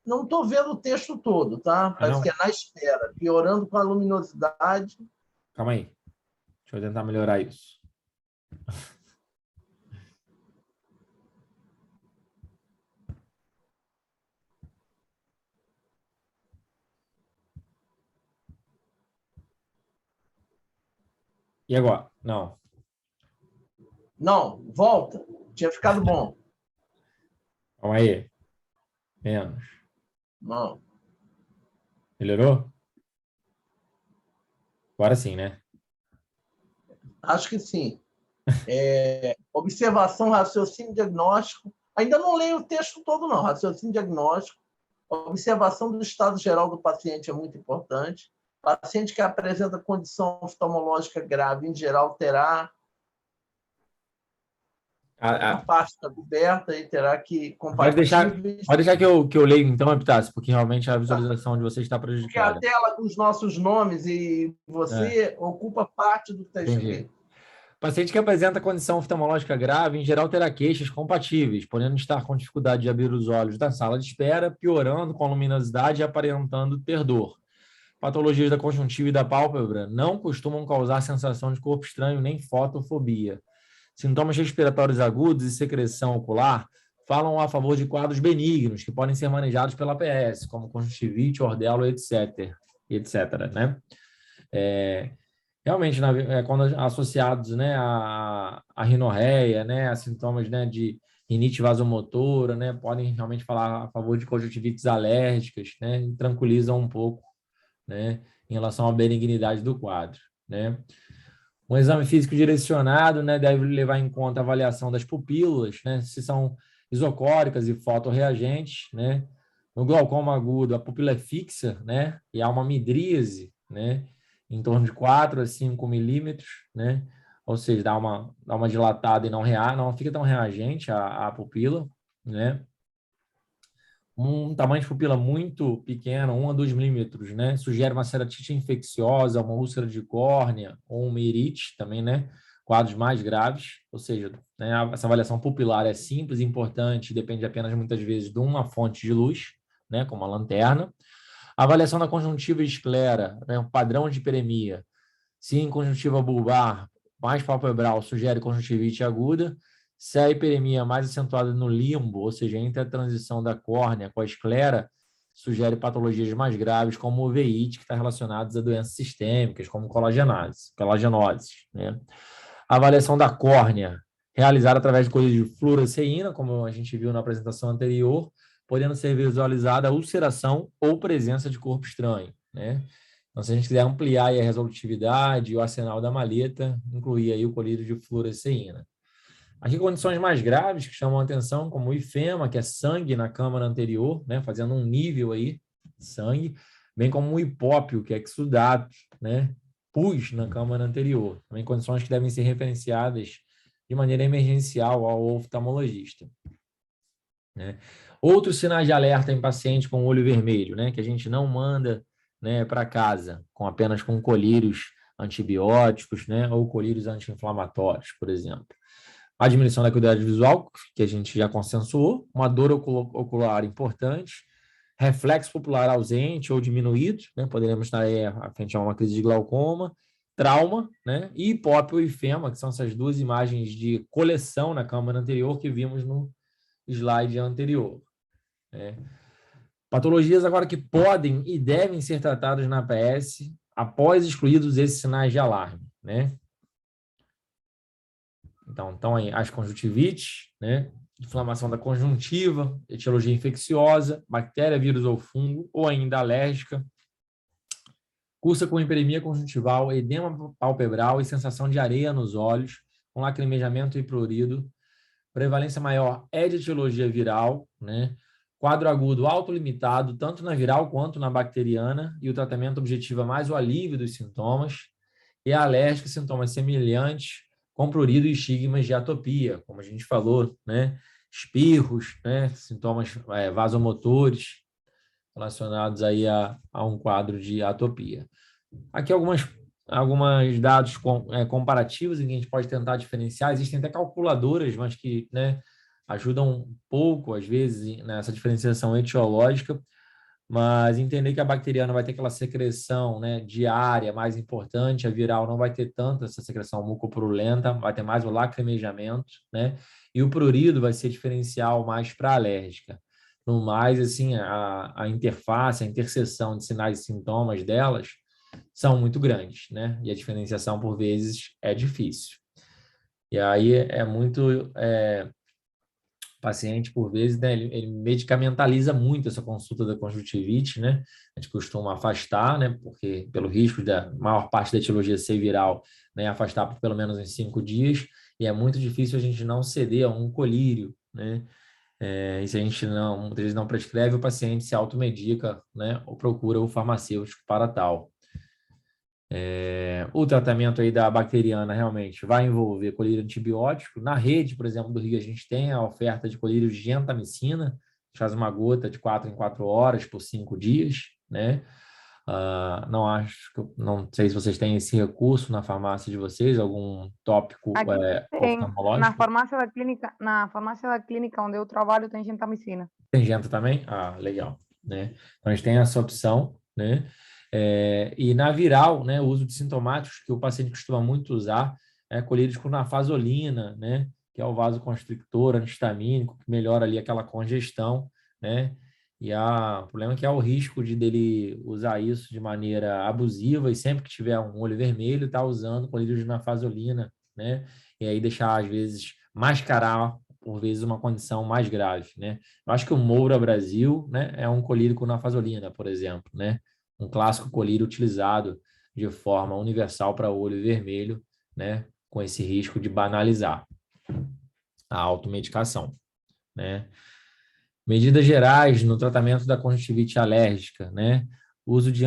C: Não estou vendo o texto todo, tá? Parece que é na espera, piorando com a luminosidade.
A: Calma aí. Deixa eu tentar melhorar isso. E agora? Não.
C: Não, volta. Tinha ficado bom.
A: Calma aí. Menos.
C: Não.
A: Melhorou? Agora sim, né?
C: Acho que sim. Observação, raciocínio diagnóstico. Ainda não leio o texto todo, não. Raciocínio diagnóstico. Observação do estado geral do paciente é muito importante. Paciente que apresenta condição oftalmológica grave, em geral, terá a parte está coberta e terá que compatíveis.
A: Pode deixar que eu leio, então, Epitácio, porque realmente a visualização de vocês está prejudicada.
C: Porque a tela com os nossos nomes e você ocupa parte do que está escrito.
A: Paciente que apresenta condição oftalmológica grave, em geral, terá queixas compatíveis, podendo estar com dificuldade de abrir os olhos da sala de espera, piorando com a luminosidade e aparentando ter dor. Patologias da conjuntiva e da pálpebra não costumam causar sensação de corpo estranho nem fotofobia. Sintomas respiratórios agudos e secreção ocular falam a favor de quadros benignos, que podem ser manejados pela APS, como conjuntivite, ordelo, etc. né? Realmente, quando associados, né, a rinorreia, né, a sintomas, né, de rinite vasomotora, né, podem realmente falar a favor de conjuntivites alérgicas, né, e tranquilizam um pouco, né, em relação à benignidade do quadro, né? Um exame físico direcionado, né, deve levar em conta a avaliação das pupilas, né, se são isocóricas e fotorreagentes, né? No glaucoma agudo, a pupila é fixa, né, e há uma midríase, né, em torno de 4 a 5 milímetros, né? Ou seja, dá uma dilatada e não fica tão reagente a pupila, né? Um tamanho de pupila muito pequeno, 1 a 2 milímetros, né? Sugere uma ceratite infecciosa, uma úlcera de córnea ou uma irite também, né? Quadros mais graves, ou seja, né, essa avaliação pupilar é simples e importante, depende apenas muitas vezes de uma fonte de luz, né? Como a lanterna. A avaliação da conjuntiva e esclera, né? O padrão de hiperemia. Se em conjuntiva bulbar mais palpebral sugere conjuntivite aguda, se a hiperemia mais acentuada no limbo, ou seja, entre a transição da córnea com a esclera, sugere patologias mais graves, como uveíte, que está relacionadas a doenças sistêmicas, como colagenose, né? A avaliação da córnea, realizada através de colírio de fluoresceína, como a gente viu na apresentação anterior, podendo ser visualizada a ulceração ou presença de corpo estranho, né? Então, se a gente quiser ampliar aí a resolutividade e o arsenal da maleta, incluir aí o colírio de fluoresceína. Aqui, condições mais graves que chamam a atenção, como o ifema, que é sangue na câmara anterior, né, fazendo um nível aí de sangue, bem como o hipópio, que é exudato, né, pus na câmara anterior. Também condições que devem ser referenciadas de maneira emergencial ao oftalmologista, né? Outros sinais de alerta em paciente com olho vermelho, né, que a gente não manda, né, para casa apenas com colírios antibióticos, né, ou colírios anti-inflamatórios, por exemplo. A diminuição da acuidade visual, que a gente já consensuou, uma dor ocular importante, reflexo pupilar ausente ou diminuído, né, poderíamos estar aí à frente a uma crise de glaucoma, trauma, né, e hipópio e fema, que são essas duas imagens de coleção na câmara anterior que vimos no slide anterior, né. Patologias agora que podem e devem ser tratadas na APS após excluídos esses sinais de alarme, né? Então aí as conjuntivites, né? Inflamação da conjuntiva, etiologia infecciosa, bactéria, vírus ou fungo, ou ainda alérgica, cursa com hiperemia conjuntival, edema palpebral e sensação de areia nos olhos, com lacrimejamento e prurido. Prevalência maior é de etiologia viral, né? Quadro agudo autolimitado, tanto na viral quanto na bacteriana, e o tratamento objetiva mais o alívio dos sintomas. E a alérgica, sintomas semelhantes, com prurido e estigmas de atopia, como a gente falou, né? Espirros, né? Sintomas vasomotores relacionados aí a um quadro de atopia. Aqui alguns dados comparativos em que a gente pode tentar diferenciar. Existem até calculadoras, mas que, né, ajudam um pouco, às vezes, nessa diferenciação etiológica, mas entender que a bacteriana vai ter aquela secreção, né, diária mais importante, a viral não vai ter tanto essa secreção mucopurulenta, vai ter mais o lacrimejamento, né, e o prurido vai ser diferencial mais para alérgica. No mais, assim, a interface, a interseção de sinais e sintomas delas são muito grandes, né, e a diferenciação, por vezes, é difícil. E aí é muito... O paciente, por vezes, né, ele medicamentaliza muito essa consulta da conjuntivite, né? A gente costuma afastar, né? Porque pelo risco da maior parte da etiologia ser viral, né? Afastar por pelo menos uns 5 dias, e é muito difícil a gente não ceder a um colírio, né? E se a gente muitas vezes não prescreve, o paciente se automedica, né? Ou procura o farmacêutico para tal. O tratamento aí da bacteriana realmente vai envolver colírio antibiótico. Na rede, por exemplo, do Rio, a gente tem a oferta de colírio de gentamicina, faz uma gota de 4 em 4 horas por 5 dias, né? Não sei se vocês têm esse recurso na farmácia de vocês, algum tópico
D: Aqui tem, na
A: oftalmológico.
D: farmácia da clínica onde eu trabalho tem gentamicina.
A: Tem genta também? Ah, legal, né? Então a gente tem essa opção, né? E na viral, né, o uso de sintomáticos que o paciente costuma muito usar é colírios com nafasolina, né, que é o vasoconstrictor antihistamínico, que melhora ali aquela congestão, né, e o problema é que há o risco dele usar isso de maneira abusiva e sempre que tiver um olho vermelho, tá usando colírios de nafasolina, né, e aí deixar, às vezes, mascarar, por vezes, uma condição mais grave, né. Eu acho que o Moura Brasil, né, é um colírio com nafasolina, por exemplo, né, um clássico colírio utilizado de forma universal para olho vermelho, né, com esse risco de banalizar a automedicação, né. Medidas gerais no tratamento da conjuntivite alérgica, né, uso de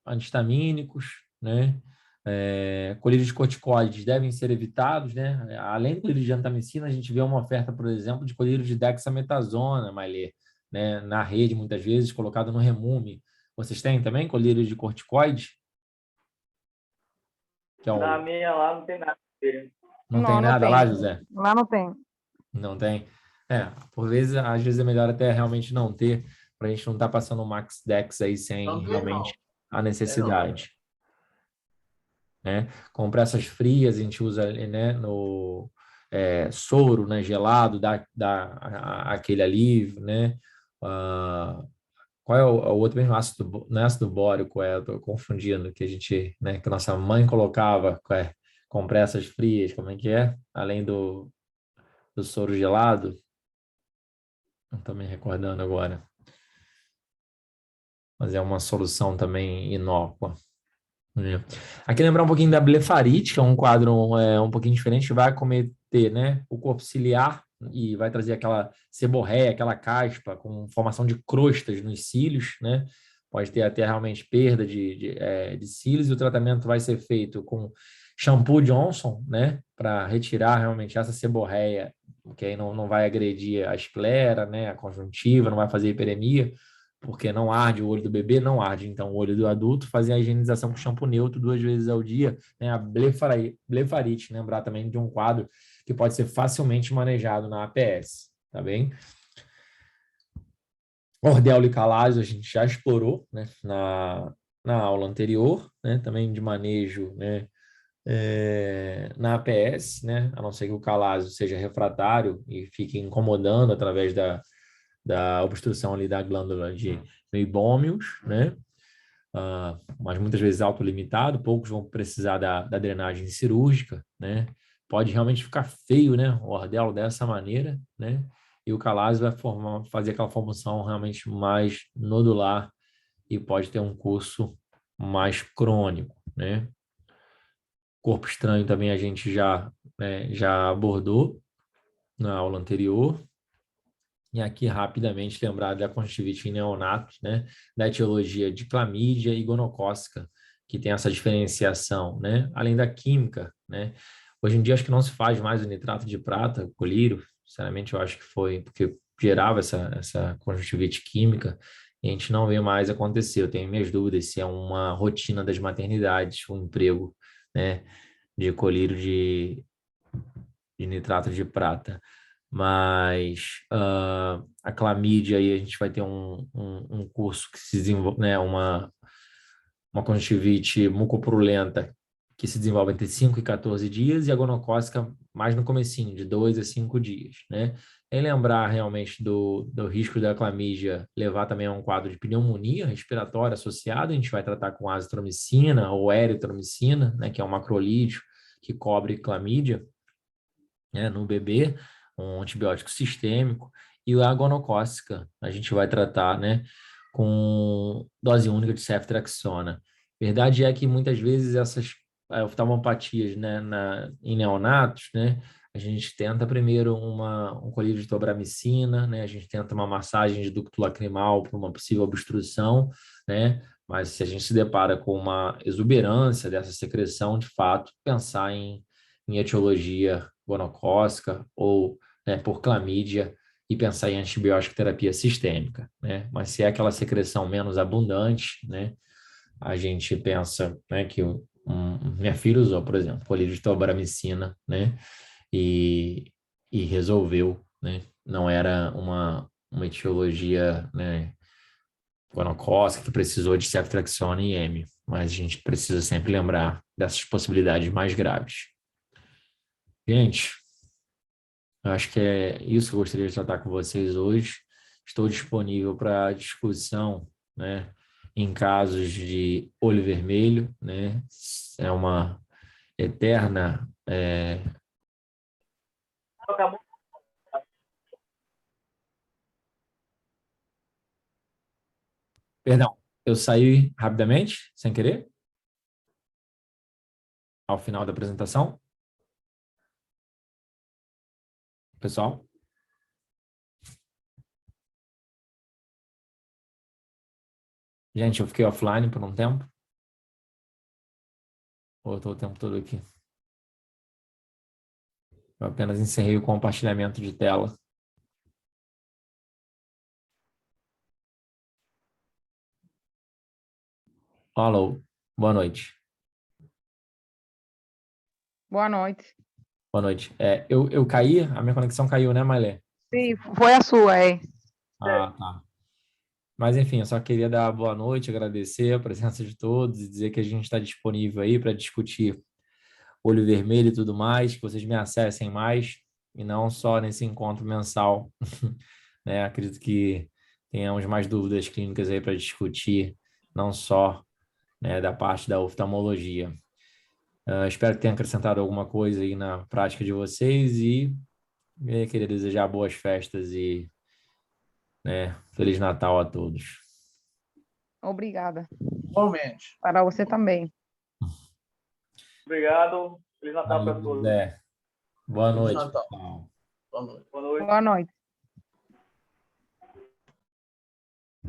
A: antihistamínicos, né, colírios de corticoides devem ser evitados, né, além do colírio de gentamicina, a gente vê uma oferta, por exemplo, de colírio de dexametasona, Mailê, né, na rede, muitas vezes, colocado no remume. Vocês têm também colírio de corticoide?
B: Na minha lá não tem nada.
A: Não tem nada lá, José?
D: Lá não tem.
A: Não tem? Por vezes, às vezes é melhor até realmente não ter, para a gente não estar passando o Max Dex aí sem realmente a necessidade. Né? Compressas frias a gente usa, né, no soro, né, gelado, dá aquele alívio, né? Qual é o outro mesmo? Não é ácido bórico, estou confundindo, que a gente, né, que a nossa mãe colocava compressas frias, como é que é? Além do soro gelado. Não estou me recordando agora. Mas é uma solução também inócua. Aqui lembrar um pouquinho da blefarite, que é um quadro um pouquinho diferente, que vai acometer, né, o corpo ciliar e vai trazer aquela seborréia, aquela caspa com formação de crostas nos cílios, né? pode ter até realmente perda de cílios, e o tratamento vai ser feito com shampoo Johnson, né, para retirar realmente essa seborreia, que aí não vai agredir a esclera, né, a conjuntiva, não vai fazer hiperemia, porque não arde o olho do bebê, não arde, então, o olho do adulto, fazer a higienização com shampoo neutro 2 vezes ao dia, né, a blefarite, lembrar também de um quadro que pode ser facilmente manejado na APS, tá bem? Ordel e calásio a gente já explorou, né, na aula anterior, né, também de manejo, né, na APS, né, a não ser que o calásio seja refratário e fique incomodando através da obstrução ali da glândula de meibômios, né, mas muitas vezes autolimitado, poucos vão precisar da drenagem cirúrgica, né, pode realmente ficar feio, né, o ordelo dessa maneira, né, e o calásio vai fazer aquela formação realmente mais nodular e pode ter um curso mais crônico, né. Corpo estranho também a gente já abordou na aula anterior. E aqui, rapidamente, lembrar da conjuntivite em neonatos, né? Da etiologia de clamídia e gonocócica, que tem essa diferenciação, né? Além da química, né? Hoje em dia, acho que não se faz mais o nitrato de prata, o colírio. Sinceramente, eu acho que foi porque gerava essa conjuntivite química e a gente não vê mais acontecer. Eu tenho minhas dúvidas se é uma rotina das maternidades, um emprego, né? De colírio de nitrato de prata. Mas a clamídia aí a gente vai ter um curso que se desenvolve, né, uma conjuntivite mucopurulenta que se desenvolve entre 5 e 14 dias e a gonocócica mais no comecinho, de 2 a 5 dias, né? E lembrar realmente do risco da clamídia levar também a um quadro de pneumonia respiratória associada, a gente vai tratar com azitromicina ou eritromicina, né, que é um macrolídeo que cobre clamídia, né, no bebê, um antibiótico sistêmico, e a gonocócica a gente vai tratar, né, com dose única de ceftriaxona. Verdade é que muitas vezes essas oftalmopatias, né, em neonatos, né, a gente tenta primeiro um colírio de tobramicina, né, a gente tenta uma massagem de ducto lacrimal para uma possível obstrução, né, mas se a gente se depara com uma exuberância dessa secreção, de fato, pensar em etiologia gonocócica ou, né, por clamídia e pensar em antibiótico terapia sistêmica, né? Mas se é aquela secreção menos abundante, né, a gente pensa, né, que minha filha usou, por exemplo, colírio de tobramicina, né, e resolveu, né? Não era uma etiologia, né, gonocócica que precisou de ceftriaxona e IM, mas a gente precisa sempre lembrar dessas possibilidades mais graves. Gente, eu acho que é isso que eu gostaria de tratar com vocês hoje. Estou disponível para discussão, né, em casos de olho vermelho, né? É uma eterna...
B: Acabou.
A: Perdão, eu saí rapidamente, sem querer, ao final da apresentação. Pessoal? Gente, eu fiquei offline por um tempo. Ou eu estou o tempo todo aqui? Eu apenas encerrei o compartilhamento de tela. Alô, boa noite.
D: Boa noite.
A: Boa noite. Eu caí, a minha conexão caiu, né, Mailé?
D: Sim, foi a sua, é.
A: Ah, tá. Mas, enfim, eu só queria dar boa noite, agradecer a presença de todos e dizer que a gente está disponível aí para discutir olho vermelho e tudo mais, que vocês me acessem mais e não só nesse encontro mensal, né? Acredito que tenhamos mais dúvidas clínicas aí para discutir, não só, né, da parte da oftalmologia. Espero que tenha acrescentado alguma coisa aí na prática de vocês e eu queria desejar boas festas e, né, Feliz Natal a todos.
D: Obrigada.
C: Igualmente.
D: Para você também.
B: Obrigado. Feliz Natal para
A: Valeu,
B: todos.
A: Zé. Boa
C: Feliz
A: noite,
C: Natal.
A: pessoal.
C: Boa noite.
B: Boa noite.
D: Boa noite.